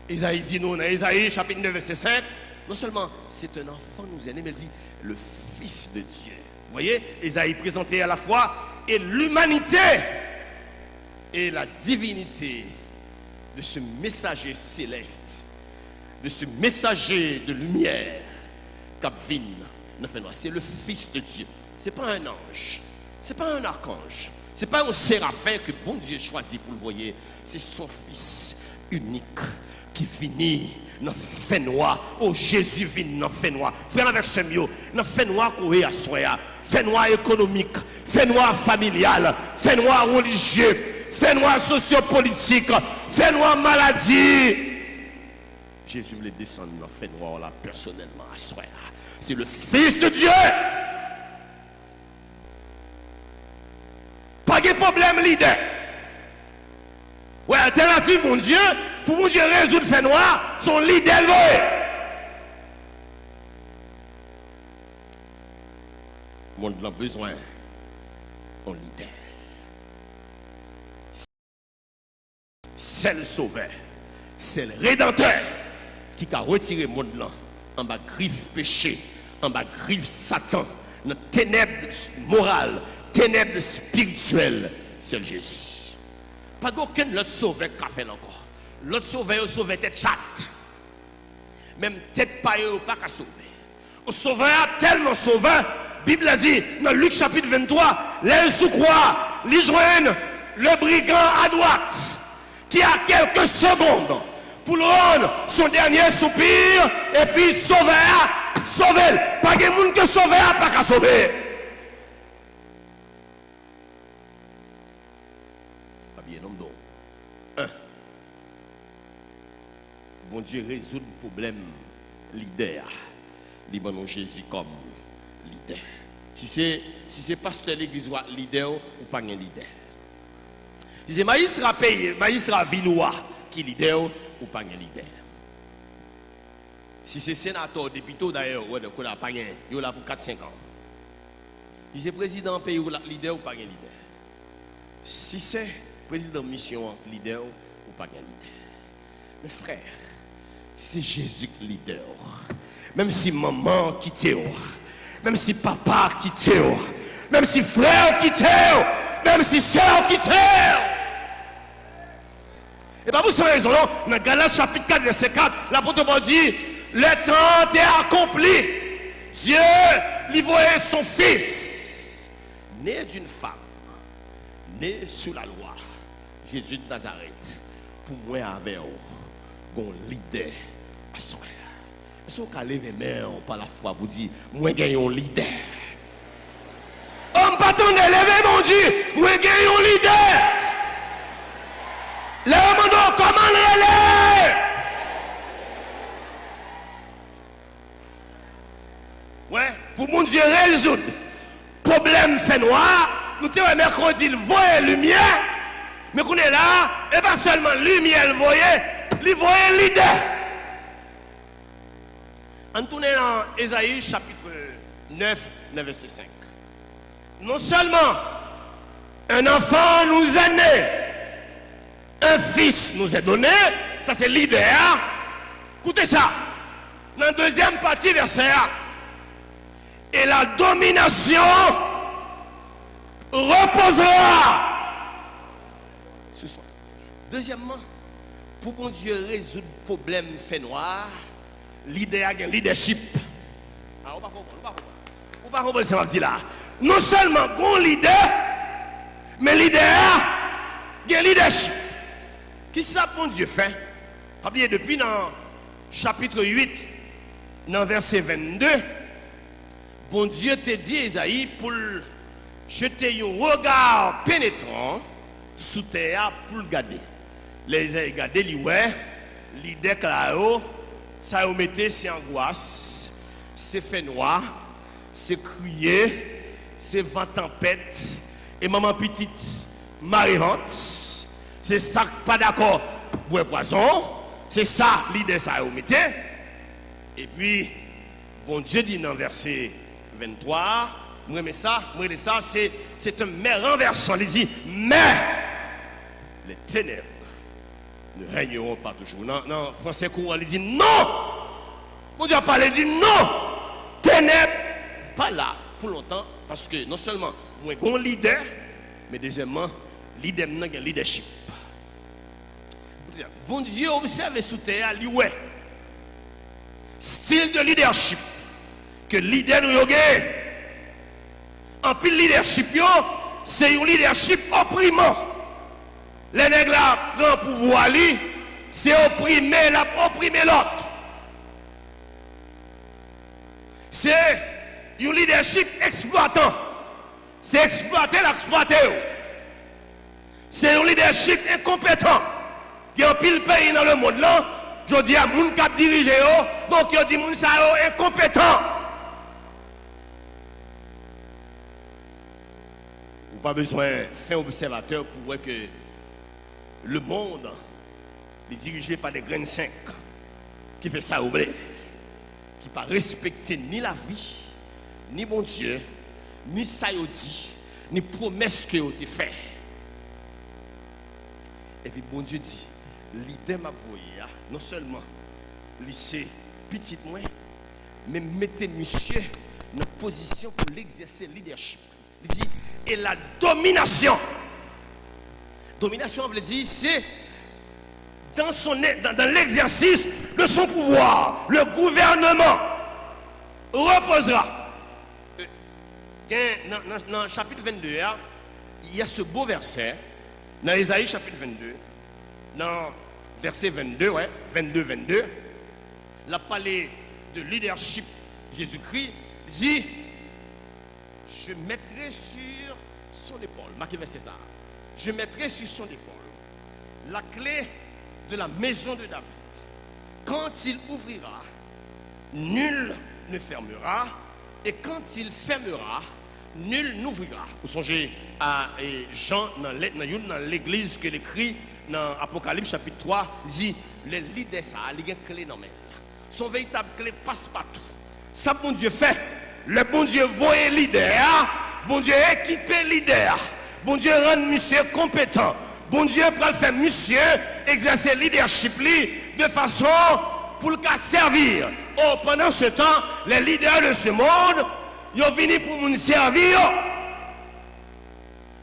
Isaïe dit nous, dans Isaïe chapitre 9, verset 5, non seulement c'est un enfant, nous aimons, mais il dit le Fils de Dieu. Vous voyez, Isaïe présentait à la fois et l'humanité et la divinité de ce messager céleste, de ce messager de lumière. C'est le Fils de Dieu. Ce n'est pas un ange. Ce n'est pas un archange. Ce n'est pas un séraphin que bon Dieu choisit pour le voyer. C'est son Fils unique qui finit dans le fait noir. Oh, Jésus vient dans le fait noir. Frère avec ce mieux, dans le fait noir qu'on est à soi. Fait noir économique, fait noir familial, fait noir religieux, fait noir sociopolitique, fait noir maladie. Jésus voulait descendre dans le fait noir là personnellement à soi. C'est le Fils de Dieu. Pas de problème, leader. Ouais, alternative, mon Dieu, pour mon Dieu résoudre le fait noir, son leader élevé. Le monde a besoin d'un leader. C'est le sauveur, c'est le rédempteur qui a retiré le monde là. En bas griffe péché, en bas griffe Satan, dans ténèbres morales, ténèbres spirituelles, c'est Jésus. Pas aucun autre sauveur qui a fait encore. L'autre sauveur sauvé tête chatte. Même tête paille ou pas qu'à sauver. Au sauveur tellement sauveur, la Bible a dit dans Luc chapitre 23, les sous-croix, les joignent le brigand à droite, qui a quelques secondes pour le rendre son dernier soupir, et puis sauver, sauver. Pas de monde que sauver, pas qu'à sauver. Pas bien, non, donc. Bon Dieu résout le problème leader. Liban Jésus comme leader. Si c'est pasteur l'église ou leader ou pas un leader. Si c'est magistrat pays, magistrat villois qui leader ou pas un leader. Si c'est sénateur, député d'ailleurs, ouais, donc on a pas un, il est là pour 4-5 ans. Si c'est président pays ou leader ou pas un leader. Si c'est président mission leader ou pas un leader. Mes frères, c'est Jésus leader. Même si maman quitte, même si papa quitte, même si frère quitte, même si soeur quitte. Et pas pour cette raison, dans Galates chapitre 4, verset 4, l'apôtre Paul dit, le temps est accompli. Dieu lui voyait son fils, né d'une femme, né sous la loi, Jésus de Nazareth, pour moi avec vous, un leader à soi. Est-ce qu'on peut lever main par la foi vous dire, moi j'ai un leader. On ne pas attendre lever mon Dieu, moi j'ai un leader. Le monde comment le ouais, pour mon Dieu résoudre problème fait noir, nous te mercredi le voyez lumière, mais qu'on est là, et pas seulement lumière le voyez leader. On tourne dans Ésaïe chapitre 9, verset 5. Non seulement un enfant nous est né, un fils nous est donné, ça c'est leader. Écoutez ça, dans la deuxième partie verset 1. Et la domination reposera sur son. Deuxièmement, pour que Dieu résoudre le problème fait noir, leader a un leadership. Ah, on va comprendre ce que je dis là. Non seulement bon leader, mais leader a un leadership. Qui ça bon Dieu fait? Depuis dans chapitre 8, dans verset 22, bon Dieu te dit, Esaïe, pour jeter un regard pénétrant sous terre pour le garder. Les regarder, lui, ouais, lui déclare, ça vous mettez, c'est angoisse, c'est fait noir, c'est crier, c'est vent tempête, et maman petite, marivante, c'est ça pas d'accord, bois poisson, c'est ça, l'idée, ça vous mettez. Et puis, bon Dieu dit dans verset 23, moi ça, c'est un mais renversant. Il dit, mais les ténèbres ne régneront pas toujours. Non, français courant, il dit non. Mon Dieu a parlé, il dit non. Ténèbres, pas là pour longtemps, parce que non seulement moi un leader, mais deuxièmement, leader n'a un leadership. Bon Dieu observe sous terre, lui ouais. Style de leadership que leader nous avons. En plus leadership c'est un leadership opprimant. Les nègres là prennent pouvoir c'est opprimer l'autre. C'est un leadership exploitant. C'est exploiter l'exploité. C'est un leadership incompétent. Il y a un pile pays dans le monde là. Je dis à moun qui dirige, donc je dis moun ça incompétent. Vous n'avez pas besoin de faire observateur pour voir que le monde est dirigé par des graines 5 qui fait ça, vous voulez, qui ne pas respecter ni la vie, ni mon Dieu, ni ça dit, ni promesse que vous avez fait. Et puis bon Dieu dit, l'idée m'a voyé, non seulement lycée petit moins, mais mettez monsieur dans position pour l'exercer le leadership. Il dit, et la domination. Domination, on veut dire, c'est dans l'exercice de son pouvoir, le gouvernement reposera. Dans le chapitre 22, il y a ce beau verset, dans Ésaïe chapitre 22, dans verset 22, 22, il a parlé de leadership Jésus-Christ, il dit, je mettrai sur son épaule, marquez verset ça, je mettrai sur son épaule la clé de la maison de David. Quand il ouvrira, nul ne fermera, et quand il fermera, nul n'ouvrira. Vous songez à Jean dans l'église que l'écrit dans Apocalypse chapitre 3, dit le leader ça a une clé dans la main. Son véritable clé passe partout. Ça bon Dieu fait. Le bon Dieu voit leader, bon Dieu équipé leader, bon Dieu rend monsieur compétent, bon Dieu peut faire monsieur exercer leadership de façon pour le cas servir. Oh, pendant ce temps, les leaders de ce monde, ils ont venu pour nous servir.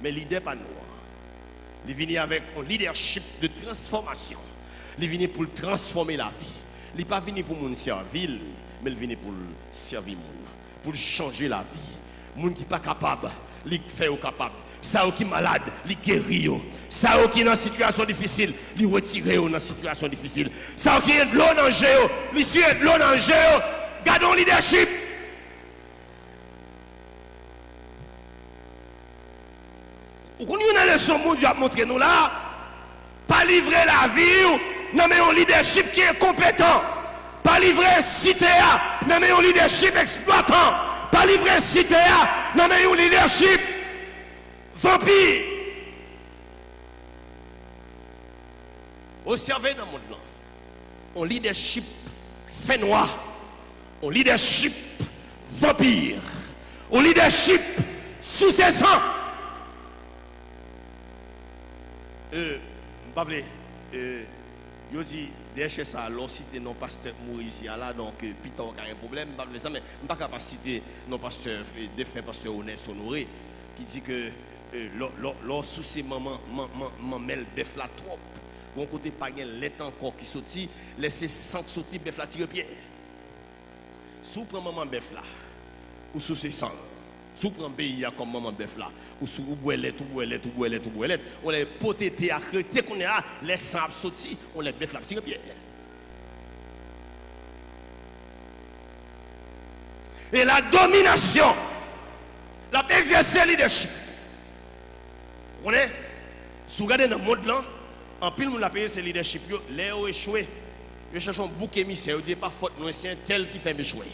Mais leader pas noir. Il vient avec un leadership de transformation. Il vient pour transformer la vie. Il n'est pas venu pour nous servir, mais il vient pour servir le monde. Pour changer la vie. Les gens qui ne sont pas capables il fait au capable. Ça qui est malade, il guérit. Ça qui est dans une situation difficile, il retire dans une situation difficile. Ça qui est de l'eau dans le géo, il suit de l'eau dans le géo. Gardons le leadership. Vous connaissez une leçon que Dieu a montré nous là. Pas livrer la vie, non mais un leadership qui est compétent. Pas livrer cité, non mais un leadership exploitant. Pas livrer cité, non mais un leadership vampire. Observez dans le monde là. Un leadership fait noir. Un leadership vampire. Un leadership sous ses sangs. M'pavle, yo dit derrière ça, l'on cite non pasteur Maurice là, donc Peter a un problème, m'pavle ça, mais m'pas capable citer non pasteur défunt pasteur Onès Honoré qui dit que l'on sous ses maman mêle bœuf là trop. Bon côté pas gain lait encore qui sorti, laisser 5 sorti bœuf là tirer pied. Sous prend maman bœuf là ou sous ses sang. Sous prend pays comme maman bœuf là ou sous boilet on les potété à chrétien qu'on est là les sang sorti on les bœuf là tirer pied. Et la domination la exercer leadership. On est sous regarder dans le monde là en pile nous la payer ce leadership yo les ont échoué. Je cherche un bouc émissaire, je dis pas faute nous c'est un tel qui fait m'échouer.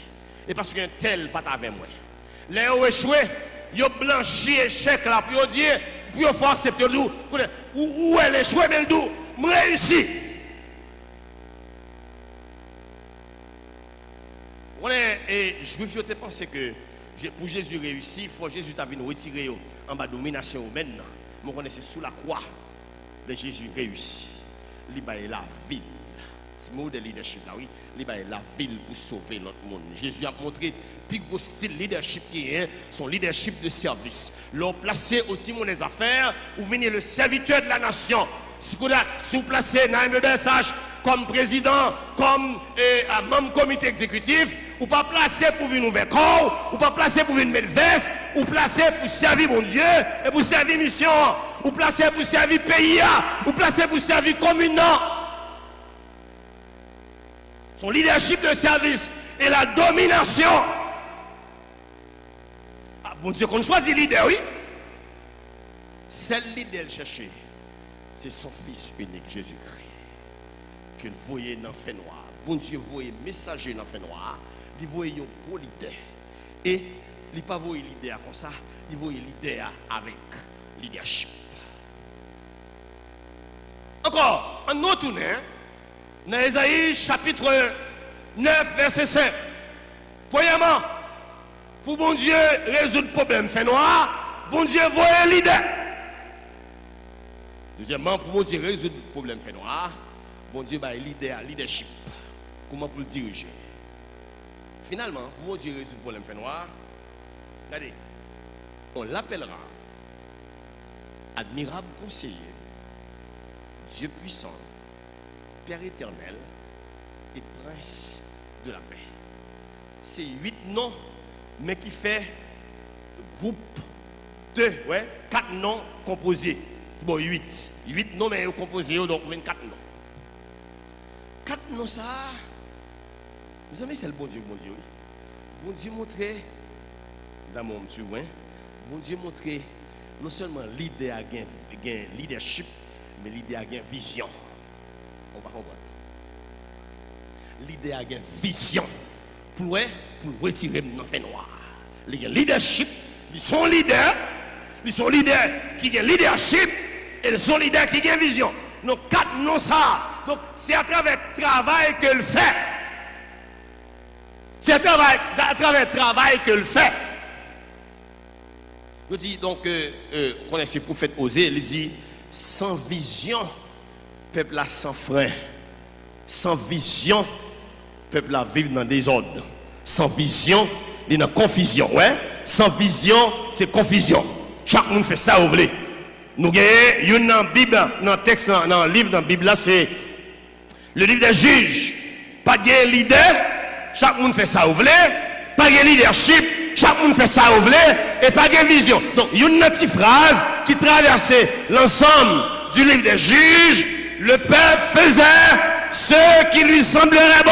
Et parce qu'un tel pas avec moi. Les ont échoué, ils ont blanchi échec là pour dire pour faire accepter où elle échoué mais d'où me réussi. On est et juif yo te pensé que pour Jésus réussir, il faut Jésus t'a venu retirer en bas domination humaine. Moi connais c'est sous la croix. Mais Jésus réussit. Il va la ville. C'est le mot de leadership là, oui. Il va la ville pour sauver notre monde. Jésus a montré plus gros style leadership qui est son leadership de service. L'on placé au timon des affaires, ou venir le serviteur de la nation. Si vous placez dans un message comme président, comme membre comité exécutif, ou pas placé pour venir ouvrir corps, ou pas placé pour venir mettre veste, ou placé pour servir mon Dieu, et pour servir mission, ou placé pour servir pays, ou placé pour servir commune. Son leadership de service et la domination. Ah, bon Dieu, qu'on choisit leader, oui. Celle leader cherché, c'est son fils unique, Jésus-Christ. Qu'il voyait dans le fait noir. Bon Dieu, voyait messager dans le fait noir. Il voyait un gros leader. Et il ne pas voyait leader comme ça. Il voyait leader avec leadership. Encore, en nous tournant, dans Ésaïe chapitre 9, verset 5. Premièrement, pour bon Dieu résoudre le problème fait noir, bon Dieu voyait un leader. Deuxièmement, pour bon Dieu résoudre le problème fait noir, bon Dieu va leadership. Comment pour le diriger? Finalement, pour bon Dieu résoudre le problème fait noir, regardez, on l'appellera admirable conseiller, Dieu puissant, Père éternel et Prince de la paix. C'est 8 noms, mais qui fait groupe de 4 noms composés. Bon, 8. 8 noms, mais composés, donc 24 noms. 4 noms, ça. Vous savez, c'est le bon Dieu, bon Dieu. Bon Dieu montrait, dans mon Dieu, bon Dieu montrait non seulement l'idée à gain leadership, mais l'idée à gain vision. On va comprendre. L'idée à gain vision pour retirer nos faits noirs. Les leadership, ils sont leaders qui ont leadership et ils sont leaders qui ont vision. Donc 4 non ça. Donc c'est à travers le travail que le fait. C'est à travers le travail que le fait. Je dis donc, connaissez le prophète Osée, il dit, sans vision, peuple a sans frein. Sans vision, peuple a vivre dans le désordre. Sans vision, il est dans confusion. Ouais? Sans vision, c'est confusion. Chaque monde fait ça, vous voulez. Nous avons dans la Bible, dans le texte, dans le livre de la Bible, là, c'est le livre des juges. Pas de leader, chaque monde fait ça, vous voulez. Pas de leadership, chaque monde fait ça, vous voulez, et pas de vision. Donc, il y a une petite phrase qui traversait l'ensemble du livre des juges. Le peuple faisait ce qui lui semblerait bon.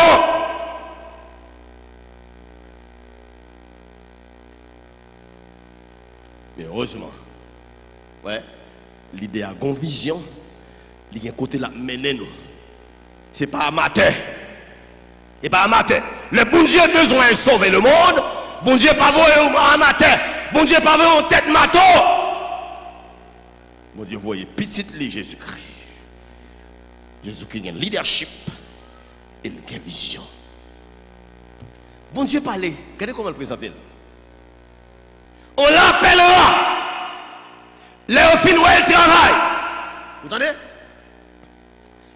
Mais heureusement, ouais, l'idée a une vision, il y a un côté là, mener nous. Ce n'est pas amateur. Et pas amateur. Le bon Dieu a besoin de sauver le monde. Bon Dieu pas voulu amateur. Bon Dieu pas voulu en tête mato. Bon Dieu voyez petit lit Jésus-Christ. Jésus-Christ a un leadership et une vision. Bon Dieu parlait. Regardez comment le présenter. On l'appellera. Léo Finwell travail. Vous entendez?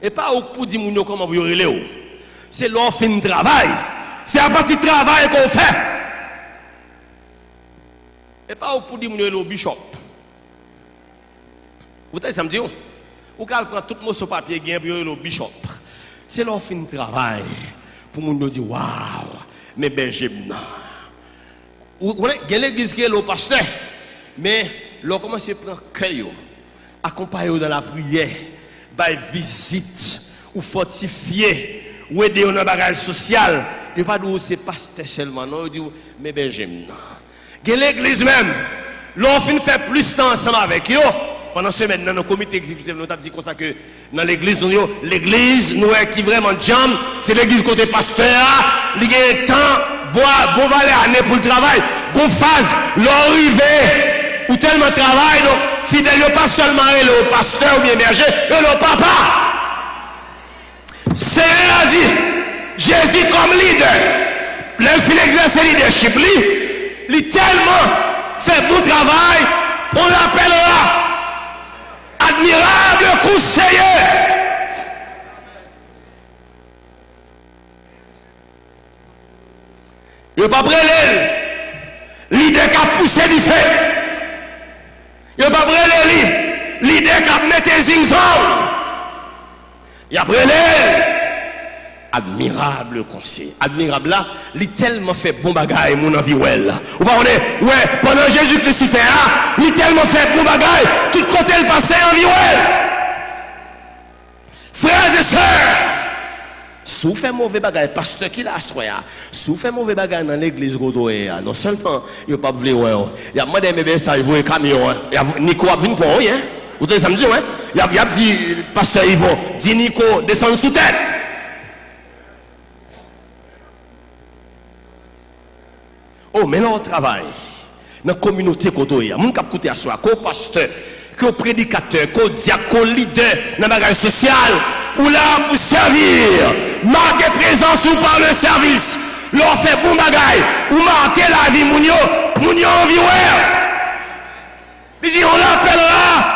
Et pas pour dire comment vous Léo. C'est l'offre de travail. C'est à partir du travail qu'on fait. Et pas pour dire le bishop. Vous avez samedi ou quand prend tout le monde sur papier gain pour le bishop. C'est l'offre de travail pour nous dire waouh, mais Benjamin. Vous avez l'église qui est le pasteur, mais l'on commence à prendre cœur, accompagner dans la prière, by visite ou fortifier. Ou aider dans le bagage social, il ne pas dire c'est pasteur seulement, non, il dit mais Benjamin. L'église même, l'on fait plus de temps ensemble avec eux. Pendant ce semaine, dans le comité exécutif, nous avons dit comme ça que dans l'église, nous qui vraiment jam, c'est l'église côté pasteur, il y a un temps, bon valeur année pour le travail, qu'on fasse l'arrivée, ou tellement travail, donc fidèle, pas seulement le pasteur ou bien berger, mais le papa. C'est a dit, Jésus comme leader, l'enfant exerce le leadership, il tellement fait bon travail, on l'appellera admirable conseiller. Il n'y a pas prêlé, leader qui a poussé du fait. Il n'y a pas prêlé, leader qui a mis des zingzons. Et après, admirable conseil. Admirable là, il tellement fait bon bagaille, mon envie, ouais. Vous voyez, ouais, pendant Jésus-Christ sur terre, il tellement fait bon bagaille, tout côté le passé, envie, ouais. Frères et sœurs, si vous faites mauvais bagaille, pasteur qui l'a assoyé, si vous faites mauvais bagaille dans l'église Godoé, non seulement, il n'y a pas voulu, ouais, il y a demandé mes messages, vous voyez, camion, il y a Nico a venu pour rien. Vous avez samedi, ouais? Il a dit, pasteur Yvon, dit Nico, descend sous tête. Oh, mais là, on travaille. Dans la communauté, il y a des gens qui écoutent à soi, qu'au pasteur, qu'au prédicateur, qu'au diacre, qu'au leader, dans le bagage social, ou là, pour servir, marquer présence ou par le service, leur fait bon bagaille, ou marquer la vie, mounio en vie, ouais. Il dit, on l'appellera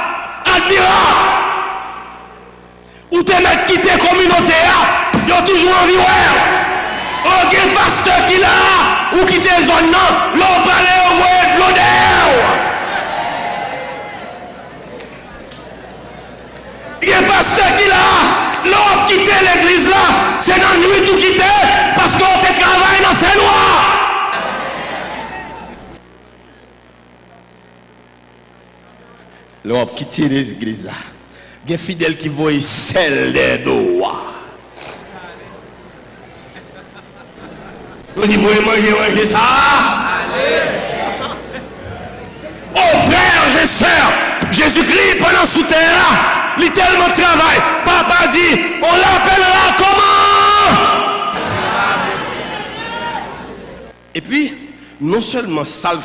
admirable. Ou te mettre quitter la communauté, ils ont toujours envie, ouais. Ok, pasteur qui là, ou quitter la zone, non, l'on parlait au ouais de l'odeur. Il y a un pasteur qui là, l'on quitter l'église là, c'est dans la nuit tout quitter, parce qu'on te travaille dans le fait noir. L'on quitter l'église là. Il y a des fidèles qui voient celle des doigts. Vous dites, vous manger ça? Oh frères et sœurs, Jésus-Christ pendant sous terre, il tellement travail. Papa dit, on l'appellera comment? Et puis, non seulement ça le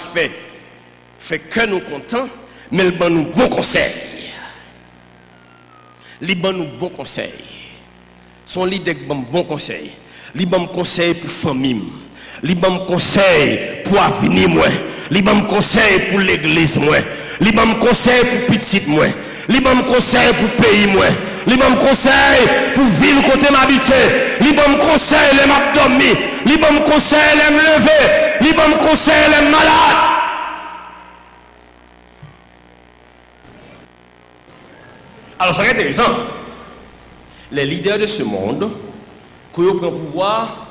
fait que nous contents, mais il donne nous bon conseil. Il donne nous bon conseil. Son leader donne bon conseil. Il donne conseil pour famille. Il donne conseil pour l'avenir moi. Il donne conseil pour l'église moi. Il donne conseil pour petite moi. Il donne conseil pour pays moi. Il donne conseil pour ville côté m'habiter. Il donne conseil les m'abdomen. Il donne conseil les me lever. Il donne conseil les malades. Alors, c'est intéressant. Les leaders de ce monde, quand ils prennent le pouvoir,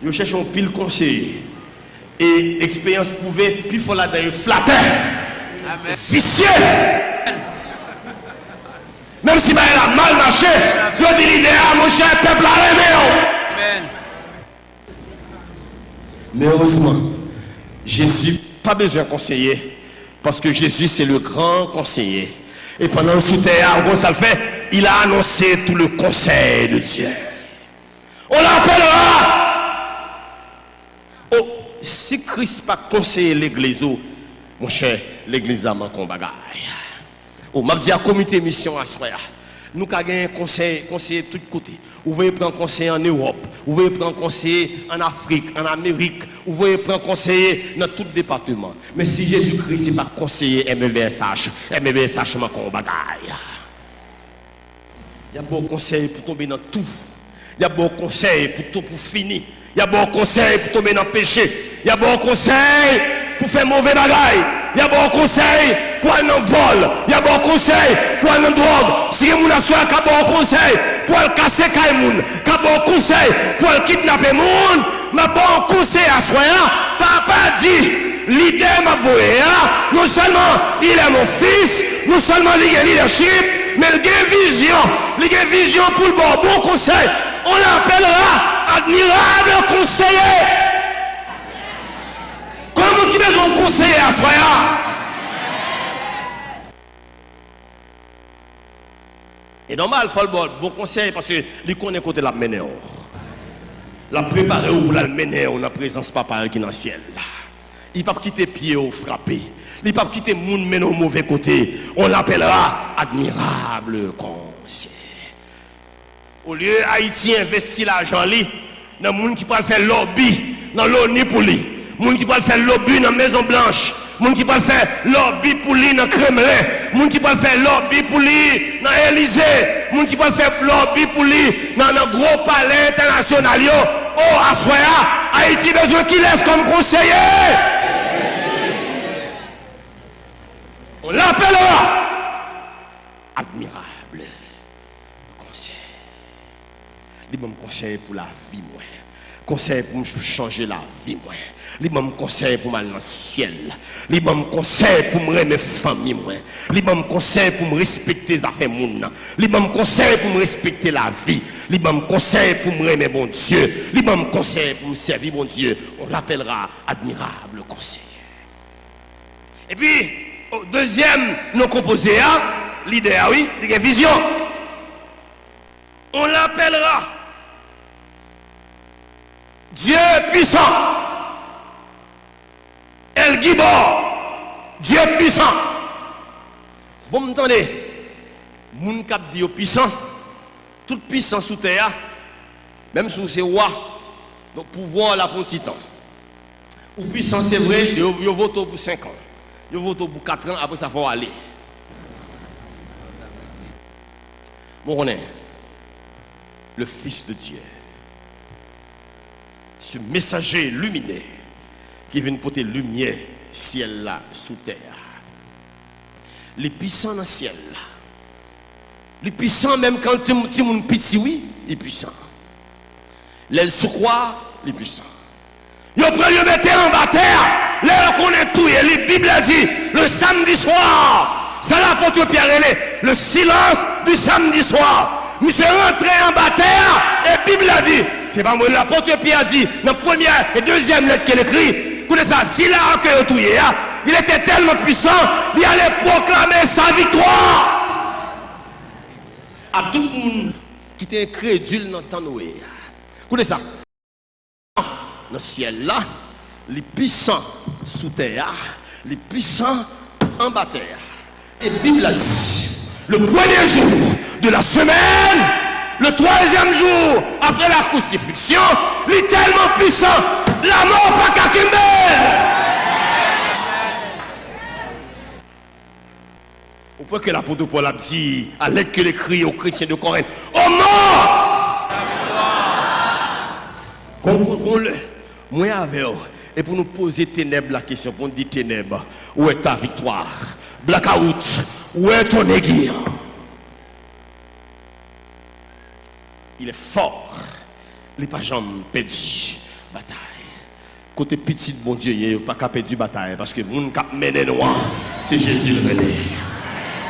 ils cherchent un pile conseil. Et expérience prouvée, puis il faut la d'ailleurs flatter. Vicieux. Même si elle a mal marché, il dit l'idéal, mon cher peuple, Amen. Mais heureusement, Jésus pas besoin de conseiller, parce que Jésus c'est le grand conseiller. Et pendant le sous-terre, ça le fait, il a annoncé tout le conseil de Dieu. On l'appellera. Oh, si Christ pas conseiller l'église, mon cher, l'église a manqué un bagage. Oh, m'a dit à comité mission à soir. Nous avons un conseil de tous côtés. Vous voulez prendre conseil en Europe, vous voulez prendre conseil en Afrique, en Amérique, vous voulez prendre conseil dans tout département. Mais si Jésus-Christ n'est pas conseiller MBSH, MBSH manque un bagage. Il y a bon conseil pour tomber dans tout. Il y a bon conseil pour finir. Il y a bon conseil pour tomber dans le péché. Il y a bon conseil pour faire mauvais bagaille. Il y a bon conseil pour aller dans le vol. Il y a bon conseil pour aller dans la drogue. Si vous avez un bon conseil pour aller casser les gens, un bon conseil pour aller kidnapper les gens, mais bon conseil à soi, papa dit, l'idée m'a voué. Non seulement il est mon fils, non seulement il a leadership, mais il a vision pour le bon conseil. On l'appellera admirable conseiller. Comment qui besoin de conseiller à soi? Et normal, il faut le bon conseil parce que il connaît côté la mener. La préparer pour la mener dans la présence papa qui est dans le ciel. Il ne peut pas quitter pied ou frapper. Il ne peut pas quitter monde mener au mauvais côté. On l'appellera admirable conseil. Au lieu Haïti investir l'argent dans le monde qui peut faire lobby dans l'ONU pour lui. Moun qui peut faire lobby dans la Maison Blanche, moun qui peut faire lobby pour lui dans le Kremlin, moun qui peut faire lobby pour lui dans l'Élysée, moun qui peut faire lobby pour lui dans le gros palais international. Oh, à Soya, Haïti besoin qu'il laisse comme conseiller. On l'appellera admirable conseil. Les mêmes conseils pour la vie, moi. Conseil pour changer la vie, moi. Les mêmes conseils pour m'aller dans le ciel. Les mêmes conseils pour me remettre mes familles. Les mêmes conseils pour me respecter les affaires monde. Les mêmes conseils pour me respecter la vie. Les mêmes conseils pour me remettre mon Dieu. Les mêmes conseils pour me servir mon Dieu. On l'appellera admirable conseil. Et puis, au deuxième non composé, l'idée, oui, la vision. On l'appellera Dieu puissant. El Gibor, Dieu puissant. Bon, m'entendez? Moun kap di puissant, tout puissant sous terre, même si c'est roi, donc pouvoir la pour un petit temps. Ou puissant, c'est vrai, il vote pour 5 ans, il vote pour 4 ans, après ça faut aller. Bon, on est le Fils de Dieu, ce messager lumineux qui vient porter lumière ciel là sous terre. Les puissants dans le ciel là. Les puissants même quand tu es petit, oui, les puissants. Les sous-croix, les puissants. Ils prennent le mettre en bas terre. Là on connaît tout. Et la Bible a dit le samedi soir. Ça l'apôtre Pierre le silence du samedi soir. Monsieur rentré en bas terre. Et la Bible a dit. C'est pas moi, l'apôtre Pierre a dit dans la première et deuxième lettre qu'elle écrit. Ça, s'il a accueilli tout, il était tellement puissant, il allait proclamer sa victoire à tout le monde qui était incrédule dans le temps Noé. Écoutez ça. Dans le ciel là, les puissants sous terre, les puissants en bas terre. Et la Bible a dit, le premier jour de la semaine, le 3e jour après la crucifixion, il est tellement puissant, la mort pas qu'à Kimbel. Au point que l'apôtre Paul a dit, à l'aide que les cris aux chrétiens de Corinthe, oh mort! Moi avec eux, et pour nous poser ténèbres la question, pour nous dire ténèbres, où est ta victoire? Blackout, où est ton aiguille? Il est fort, il n'est pas jamais perdu. Bataille. côté petit bon Dieu, il n'y a pas qu'à perdre du bataille. Parce que mon cap mené noir, c'est Jésus le relais.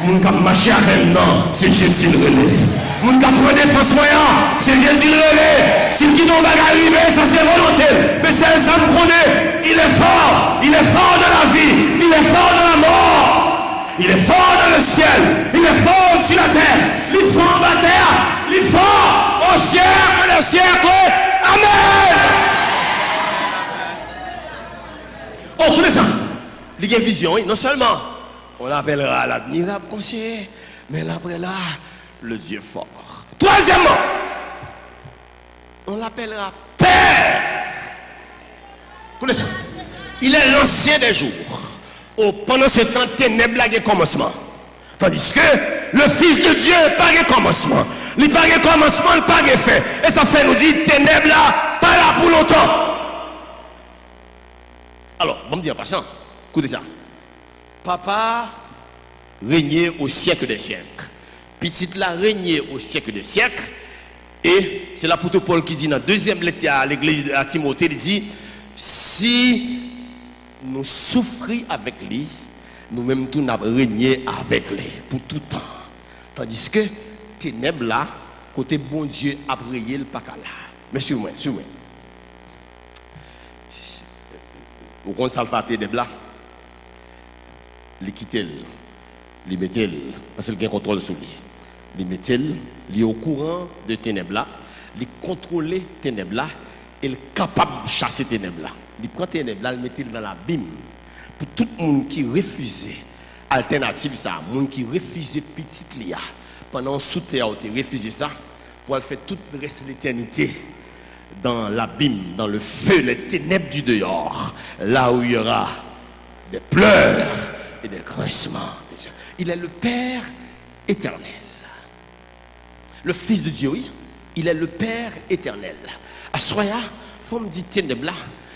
Mon cap marché avec nous, c'est Jésus le relais. Mon cap prendre défense moyen, c'est Jésus le relais. Si qui n'ont pas arrivé, ça c'est volonté. Mais c'est ça me connaît. Il est fort dans la vie, il est fort dans la mort. Il est fort dans le ciel, il est fort sur la terre. Il est fort en la terre, il est fort au siècle des siècles. Amen. Oh, connaissez ça? Il y a une vision, non seulement on l'appellera l'admirable conseiller, mais l'après là, le Dieu fort. Troisièmement, on l'appellera Père. Connaissez ça? Il est l'ancien des jours. Oh, pendant ce temps, ténèbres a un commencement. Tandis que le Fils de Dieu n'a pas de commencement. Il n'a pas de commencement, il n'a pas de fin. Et ça fait nous dire, ténèbres là, pas là pour longtemps. Alors, on me dit en passant, écoutez ça. Papa régnait au siècle des siècles. Petite là régnait au siècle des siècles. Et c'est l'apôtre Paul qui dit dans la deuxième lettre à l'église à Timothée, il dit, si nous souffrons avec lui, nous-mêmes tout nous régné avec lui pour tout temps. Tandis que ténèbres là, côté bon Dieu a prié le pas là. Mais sur moi. Vous connaissez ça le fait ténèbres là? Il quitte, il met, parce qu'il a un contrôle sur lui. Il met, il est au courant de ténèbres là, il contrôle ténèbres là, il est capable de chasser ténèbres là. Il prend ténèbres là, il met dans l'abîme. Pour tout le monde qui refusait alternative ça, le monde qui refusait petit lia, pendant sous terre, il refusé ça, pour faire tout le reste de l'éternité dans l'abîme, dans le feu, les ténèbres du dehors, là où il y aura des pleurs et des grincements. Il est le Père éternel. Le Fils de Dieu, oui, il est le Père éternel. À Soya, il faut me dire ténèbres là.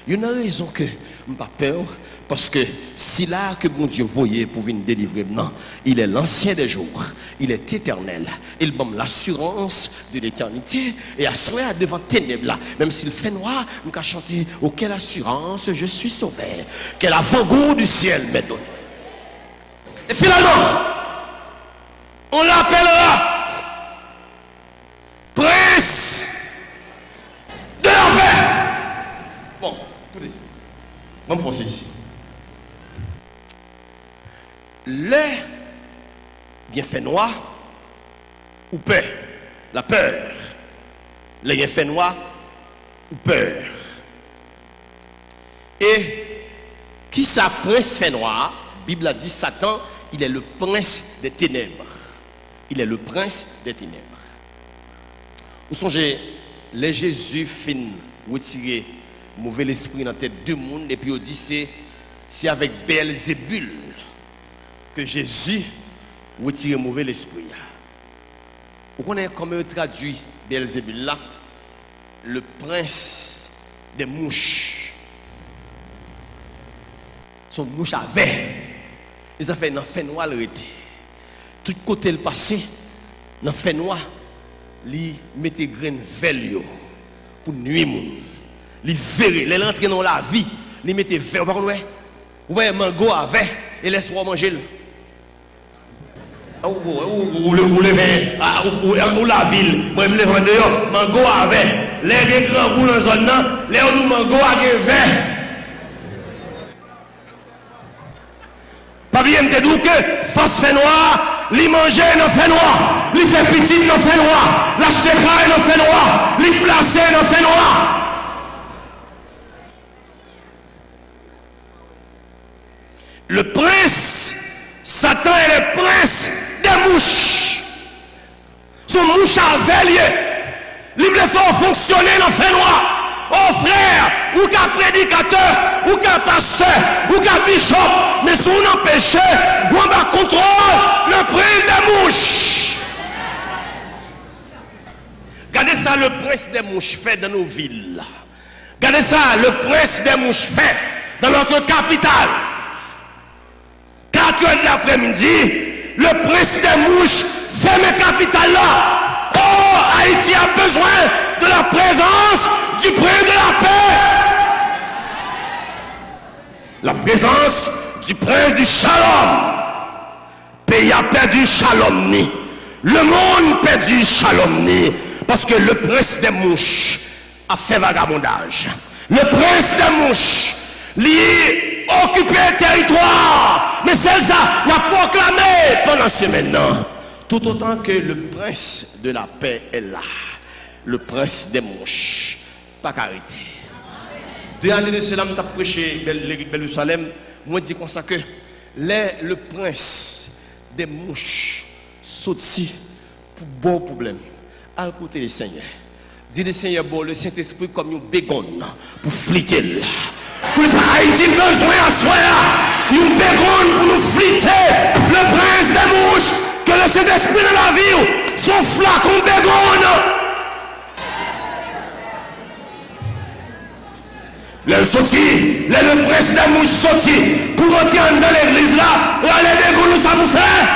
Il y a une raison que je n'ai pas peur, parce que si là que mon Dieu voyait pour venir délivrer, non, il est l'ancien des jours, il est éternel, il donne l'assurance de l'éternité, et à Soya devant ténèbres là, même s'il fait noir, nous allons chanter, oh quelle assurance, je suis sauvé, quel avant-goût du ciel m'est donné. Et finalement, on l'appellera Prince de la paix. Bon, écoutez, je vais me forcer ici. Le bienfait noir ou peur, la peur. Le bienfait noir ou peur. Et qui ça prince fait noir? La Bible a dit Satan, il est le prince des ténèbres. Il est le prince des ténèbres. Vous songez, les Jésus fin retirer mauvais esprit dans la tête du monde et puis on dit c'est avec Beelzébul que Jésus retire mauvais esprit. Vous connaissez comment on traduit Beelzébul là? Le prince des mouches. Son mouche avait. Ils ont fait dans fait noir le été. Tout côté le passé, dans fait noir, ils mettent graines velio pour nuire moun. Ils verraient, les rentrer dans la vie, ils mettent verre par nous. Ouais, mango avec et laisse-moi manger. Ou la ville, moi je me lève dehors, mango avec. Les grands roues dans la zone, les mango avec verre. Pas bien me dire que force fait noir, li manger dans fait noir, li fait petit dans fait noir, l'acheter carré dans fait noir, li placer dans fait noir. Le prince, Satan est le prince des mouches. Son mouche à veiller, il veut faire fonctionner dans fait noir. Oh frère, ou qu'un prédicateur, ou qu'un pasteur, ou qu'un bishop, mais si on empêche, on va contrôler le prince des mouches. Regardez ça, le prince des mouches fait dans nos villes. Regardez ça, le prince des mouches fait dans notre capitale. 4 heures de l'après-midi, le prince des mouches fait mes capitales là. Oh, Haïti a besoin de la présence du prince de la paix. La présence du prince du shalom. Pays a perdu shalom ni. Le monde perdu shalom ni. Parce que le prince des mouches a fait vagabondage. Le prince des mouches, lui, occupé le territoire. Mais c'est ça, il a proclamé pendant ce maintenant. Tout autant que le prince de la paix est là. Le prince des mouches. Pas qu'arrêter. 2 années de cela, je prêché Jérusalem. Moi, je dis comme ça que le prince des mouches sorti pour bon problème. À côté du Seigneur. Dis le Seigneur, bon, le Saint-Esprit comme une bégonne pour flitter. Pour ça, Haïti besoin à soi, une bégonne pour nous flitter. Le prince des mouches, que le Saint-Esprit de la vie, son flacon bégonne. Le sorti, le prince des mouches sorti, pour rentrer dans l'église là, les bégonnes, ça vous fait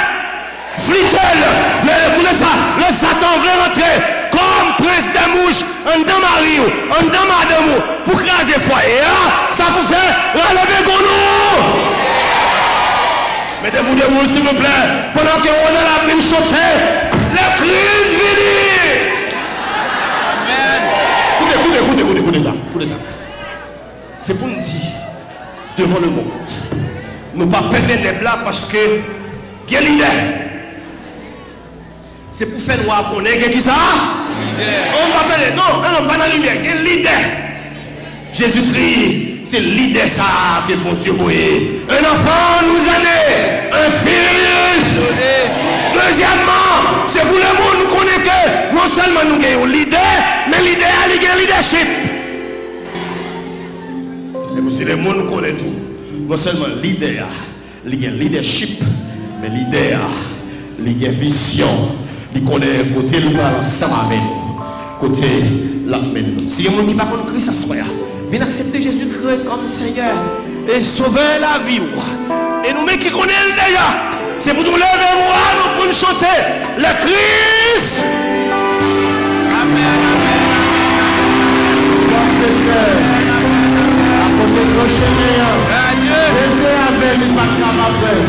flitter. Le Satan veut rentrer comme prince des mouches, en dans Marie, en dans madame, pour craser le foyer. Ça vous fait les bégonnes. Mettez-vous debout, s'il vous plaît, pendant que on est là pour chanter, la crise vient. Amen. Écoutez ça. C'est pour nous dire, devant le monde, nous ne pas perdre les nègres là parce que il y a l'idée. C'est pour faire noir qu'on est qui ça? On ne va pas parler, non, on va pas dans l'idée, il y a l'idée. Jésus-Christ, c'est l'idée ça que bon Dieu voyait. Un enfant nous a né, un fils. Deuxièmement, c'est pour le monde qu'on est que non seulement nous gagnons l'idée, mais l'idée a le leadership. Et pour le monde qu'on est tout, non seulement l'idée a le leadership, mais l'idée a le vision. Il connaît côté le bras ensemble avec nous, côté la main. Si il y a des gens qui ne parlent pas Christ, ça soit. Viens accepter Jésus-Christ comme Seigneur et sauver la vie. Et nous, qui connaissons déjà, c'est pour nous lever nous pour nous chanter le Christ. Amen. Professeur, à côté de chemin, j'étais avec le pacte après.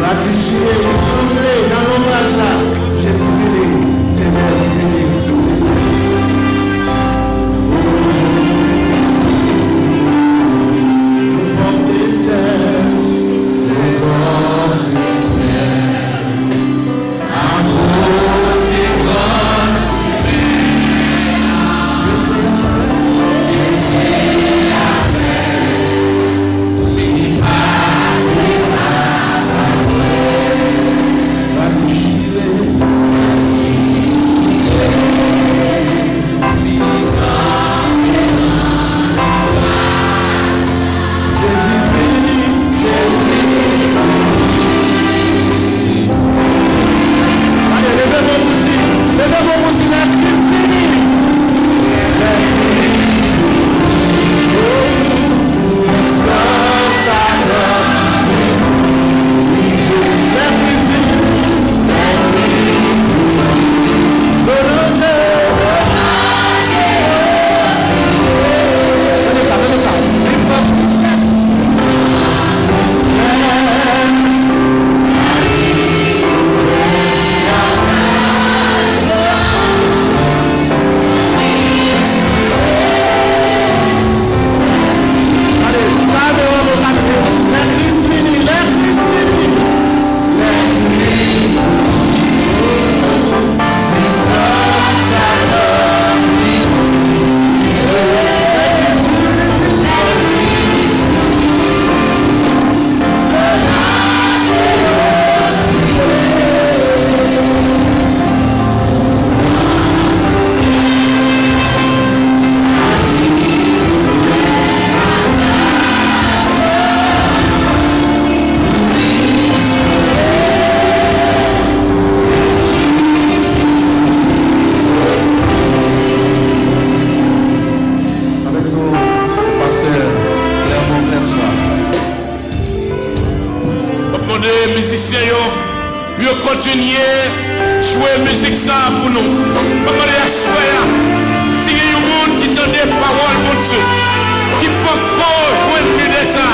La vigilée, dans l'ombrage là, j'ai suivi les continuer à jouer musique ça pour nous. Si il y a un monde qui donne des paroles pour Dieu, qui peut pas jouer de ça,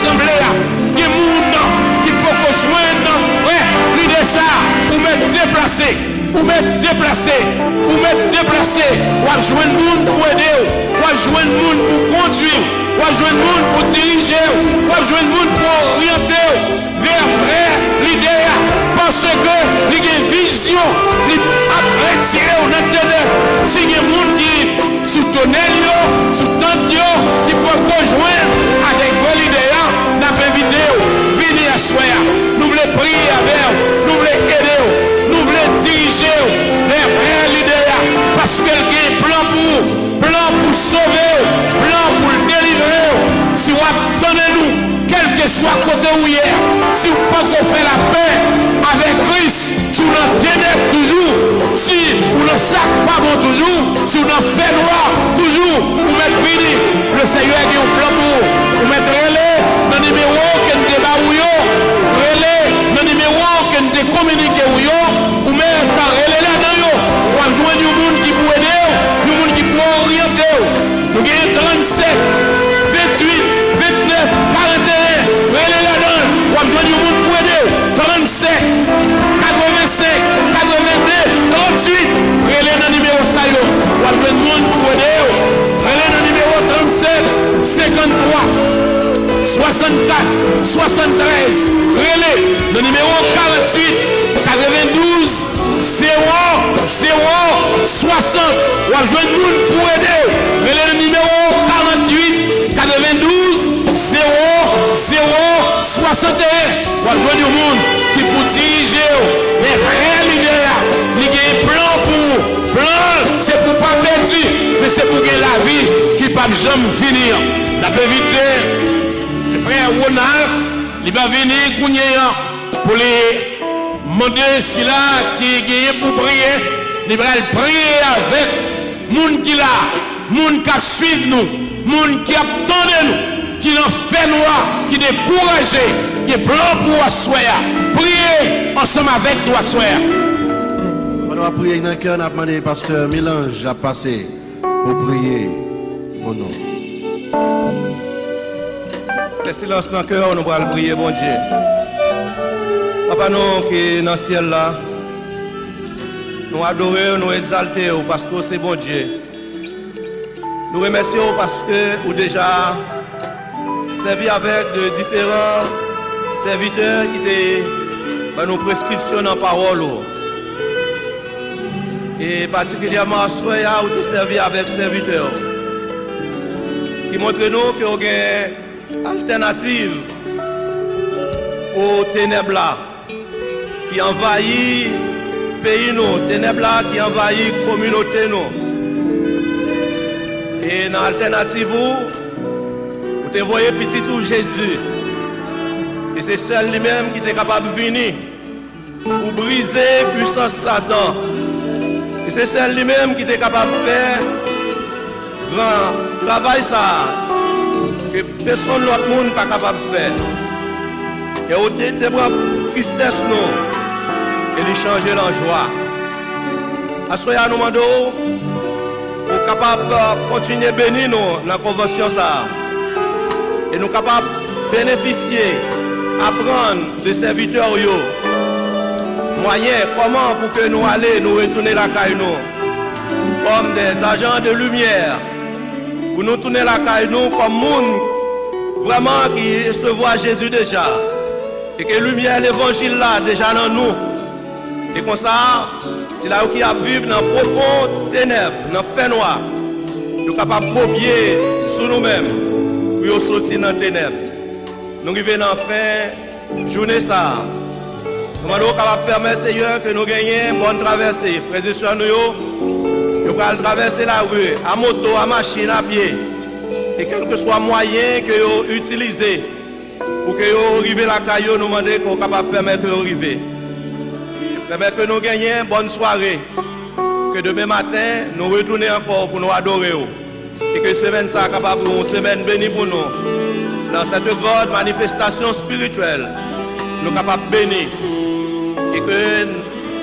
assemblée, il y a des gens qui peuvent joindre, ouais, l'idée ça, ou mettre déplacé, ou mettre déplacé, ou mettre déplacé, ou à joindre le monde pour aider, ou à joindre le monde pour conduire, ou à joindre le monde pour diriger, ou à joindre le monde pour orienter vers l'idée, parce que il y a une vision, il a retiré au internet, c'est des gens qui sous tonnerre, sous tente, qui peuvent rejoindre avec vos idées, n'a pas vidéo, venez à soi, nous voulons prier avec, nous voulons aider, nous voulons diriger vers l'idée, parce qu'elle a un plan pour sauver, plan pour délivrer. Si vous attendez-nous, quel que soit côté où hier, si vous ne pouvez pas faire la paix avec Christ, si vous n'en ténèbres toujours, si vous ne sac pas bon toujours, si vous n'en faites noir toujours, vous mettez fini. Le Seigneur a un plan pour vous mettre relais dans le numéro que nous débarrouillons, relais dans le numéro que nous communiquons, ou même quand relais là-dedans, ou à joindre du monde qui peut aider, du monde qui peut orienter. Nous avons 37, 28, 29, 41, relais là-dedans, ou à joindre du monde pour aider, 37, 85, 82, 38, relais dans le numéro ça, ou à joindre du monde pour aider, relais dans le numéro 37, 53, 64, 73, relais, le numéro 48, 92, 0, 0, 60. Ou à joindre nous pour aider. Relais le numéro 48, 92, 0, 0, 61. Ou à joindre le monde qui pour diriger les vrais leaders. Il y a un plan pour. Plan, c'est pour pas perdu, mais c'est pour gagner la vie qui ne peut jamais finir. La peut éviter. Le frère Ronald, il va venir pour les demander si là qui est pour prier, il va prier avec les gens qui là, les gens qui suivent nous, les gens qui attendent nous, qui l'ont fait nous, qui découragent, qui est plan pour asseoir. Priez ensemble avec nous asseoir. On va prier dans le cœur, on a demandé pasteur Mélange à passer pour prier pour nous. Le silence dans le cœur, nous allons prier, bon Dieu. Papa, nous qui est dans le ciel là, nous adorons, nous exaltons parce que c'est bon Dieu. Nous remercions parce que vous déjà servi avec de différents serviteurs qui ont nos prescriptions dans la parole. Et particulièrement à Soya, vous avez servi avec serviteurs qui montrent nous qu'il y a une alternative aux ténèbres là, qui envahit le pays, nous, ténèbres là, qui envahit la communauté. Nous. Et dans l'alternative, vous voyez petit tout Jésus. Et c'est seul lui-même qui est capable de venir pour briser la puissance Satan. Et c'est seul lui-même qui est capable de faire grand travail ça que personne d'autre monde n'est pas capable de faire. Et au ténèbres tristesse nous et lui changer en joie. À ce moment nous demandons pour capable de continuer à bénir nous dans la convention ça. Et nous capables de bénéficier, apprendre de serviteurs moyens, comment pour que nous allions nous retourner la caille nous comme des agents de lumière, pour nous tourner la caille nous comme monde vraiment qui se voit Jésus déjà, et que lumière l'évangile là déjà dans nous, et comme ça, c'est là où qui a vivre dans profonde ténèbres, dans fait noir, nous sommes capables de copier sur nous-mêmes pour sortir dans les ténèbres. Nous arrivons en fin journée ça. Nous sommes capables de permettre Seigneur que nous gagnions une bonne traversée. Frères et sœurs, nous allons traverser la rue à moto, à machine, à pied. Et quel que soit le moyen que vous utilisez pour que vous arriviez à la caillou, nous demandons qu'on soit capable de permettre de arriver. Permettre que nous gagnions une bonne soirée. Que demain matin, nous retournions encore pour nous adorer. Et que semaine ça capable une semaine bénie pour nous. Dans cette grande manifestation spirituelle, nous sommes capables de bénir. Et que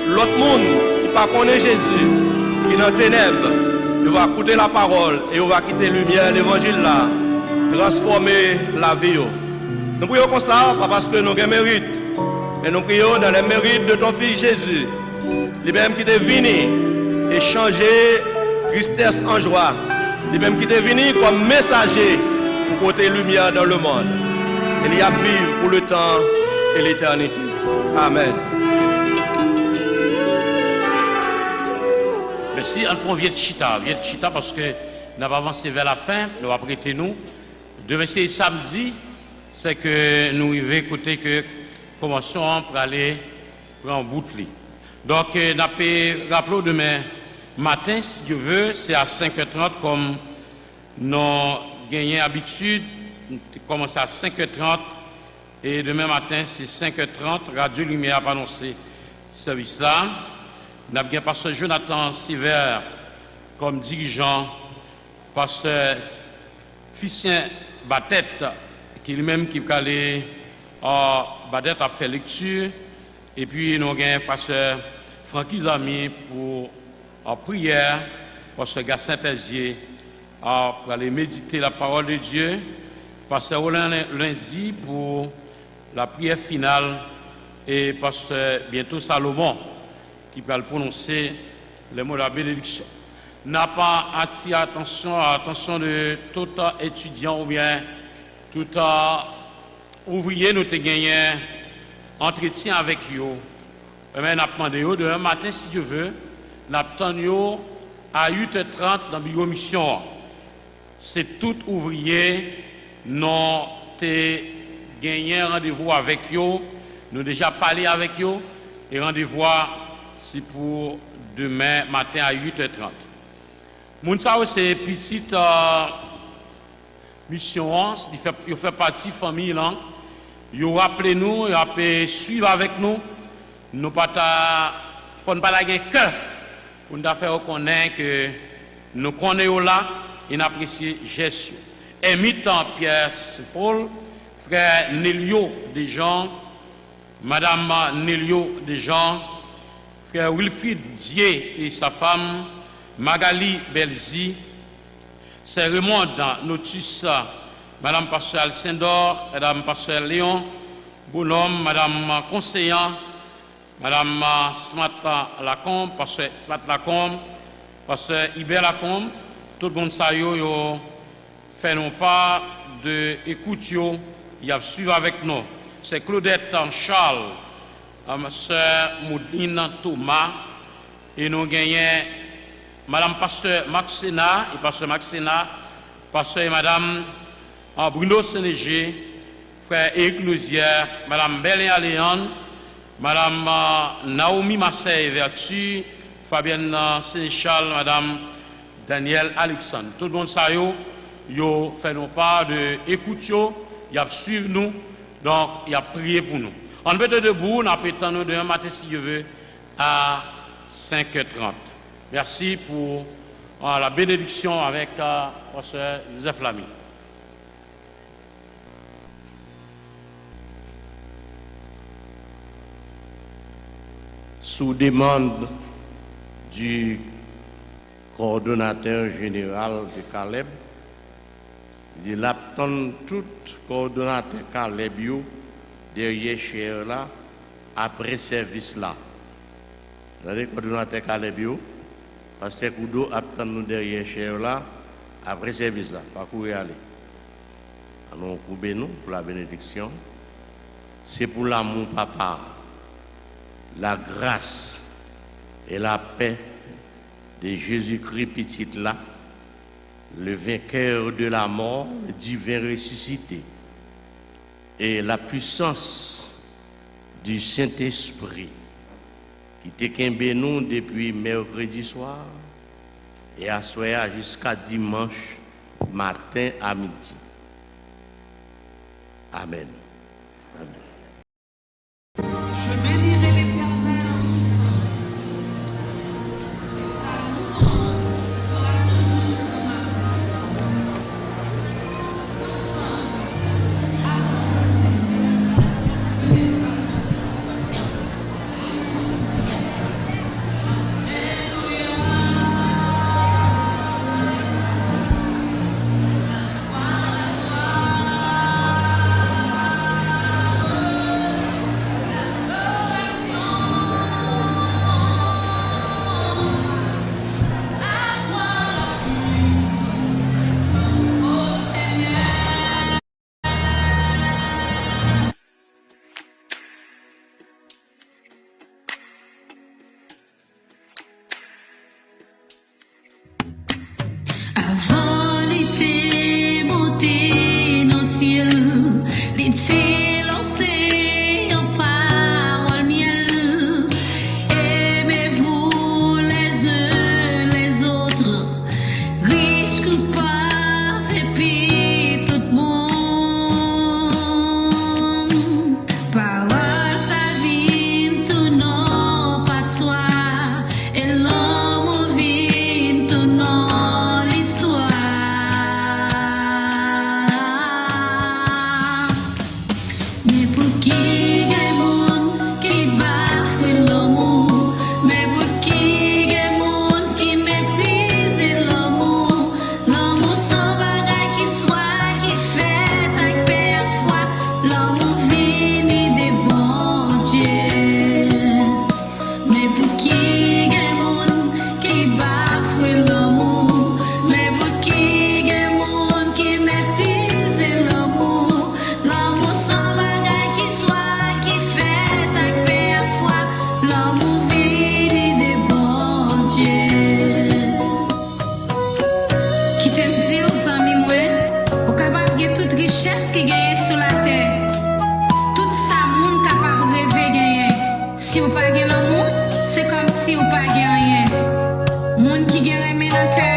l'autre monde qui ne connaît pas Jésus, qui est dans les ténèbres, il va écouter la parole et il va quitter la lumière, l'évangile là, transformer la vie. Nous prions comme ça, pas parce que nous avons mérite, mais nous prions dans le mérite de ton Fils Jésus, lui-même qui est venu et changer tristesse en joie, lui-même qui est venu comme messager pour porter lumière dans le monde. Il y a vivre pour le temps et l'éternité. Amen. Merci, Alphonse vient de Chita parce que nous avons avancé vers la fin, nous avons prêté nous. Demain c'est samedi, c'est que nous arrivons écouter que commençons pour aller en boucle. Donc, nous avons rappelé demain matin, si Dieu veut, c'est à 5h30 comme nous gagnons habitude, commence à 5h30 et demain matin c'est 5h30, Radio Lumière a annoncé ce service là. Nous avons pasteur Jonathan Siver comme dirigeant, pasteur Ficien Batette qui lui-même qui est allé à Batette a fait lecture et puis nous avons pasteur Francky Zami pour en prière, pasteur Gassin Tézier pour aller méditer la parole de Dieu, pasteur Roland lundi pour la prière finale et pasteur bientôt Salomon qui va prononcer les mots de la bénédiction. N'a pas attiré attention de tout étudiant ou bien tout ouvrier nous te gagné entretien avec eux. Mais n'a demandé demain matin si Dieu veut, n'a attendu à 8h30 dans la bureau mission. C'est tout ouvrier non te gagné rendez-vous avec eux, nous déjà parlé avec eux et rendez-vous c'est pour demain matin à 8h30. Mounsao, c'est une petite mission, il fait partie de la famille. Il rappelle nous, il suivre avec nous. Nous ne pouvons pas avoir cœur pour nous faire reconnaître que nous connaissons là et nous apprécions gestion. Imitant Pierre Paul, frère Nélio Desjans, madame Nélio Desjans, frère Wilfried Dier et sa femme, Magali Belzi, c'est Raymond Notus, madame pasteur Alcindor, madame pasteur Léon Bonhomme, madame conseillant, madame Smata Lacombe, pasteur Smata Lacombe, pasteur Hubert Lacombe, tout le monde ça yo fait non pas de écoute yo, il a suivi avec nous. C'est Claudette Charles, sœur Moudine Thomas, et nous gagnons madame pasteur Maxena et pasteur Maxena, pasteur et madame Bruno Sénéger, frère Éric Lousière, madame Bélin Léon, madame Naomi Marseille Vertu, Fabienne Sénéchal, madame Daniel Alexandre. Tout le monde ça yo fait non pas de écoute yo, il a suivi nous, donc il a prié pour nous. On peut être debout, on attend nous demain matin si Dieu veut à 5h30. Merci pour la bénédiction avec Pasteur Joseph Lamy. Sous demande du coordonnateur général de Caleb, il attend tout coordonnateur Caleb derrière chez là après service là. Le coordonnateur Caleb parce que Koudo attend nous derrière chez là après service là. Pas courir aller. Nous coupons nous pour la bénédiction. C'est pour l'amour papa, la grâce et la paix de Jésus-Christ petit là, le vainqueur de la mort, le divin ressuscité, et la puissance du Saint-Esprit qui te nous depuis mercredi soir et à soir jusqu'à dimanche matin à midi. Amen. Amen. Je bénirai l'Éternel en tout temps, et sa louange sera toujours dans ma bouche. Ensemble, avant le Seigneur, il est à dire aux amis moi, ou capable de toute richesse qui gagne sur la terre. Tout ça monde capable de rêver gagner. Si ou pas gagne l'amour, c'est comme si ou pas gagne rien. Monde qui gagne dans le cœur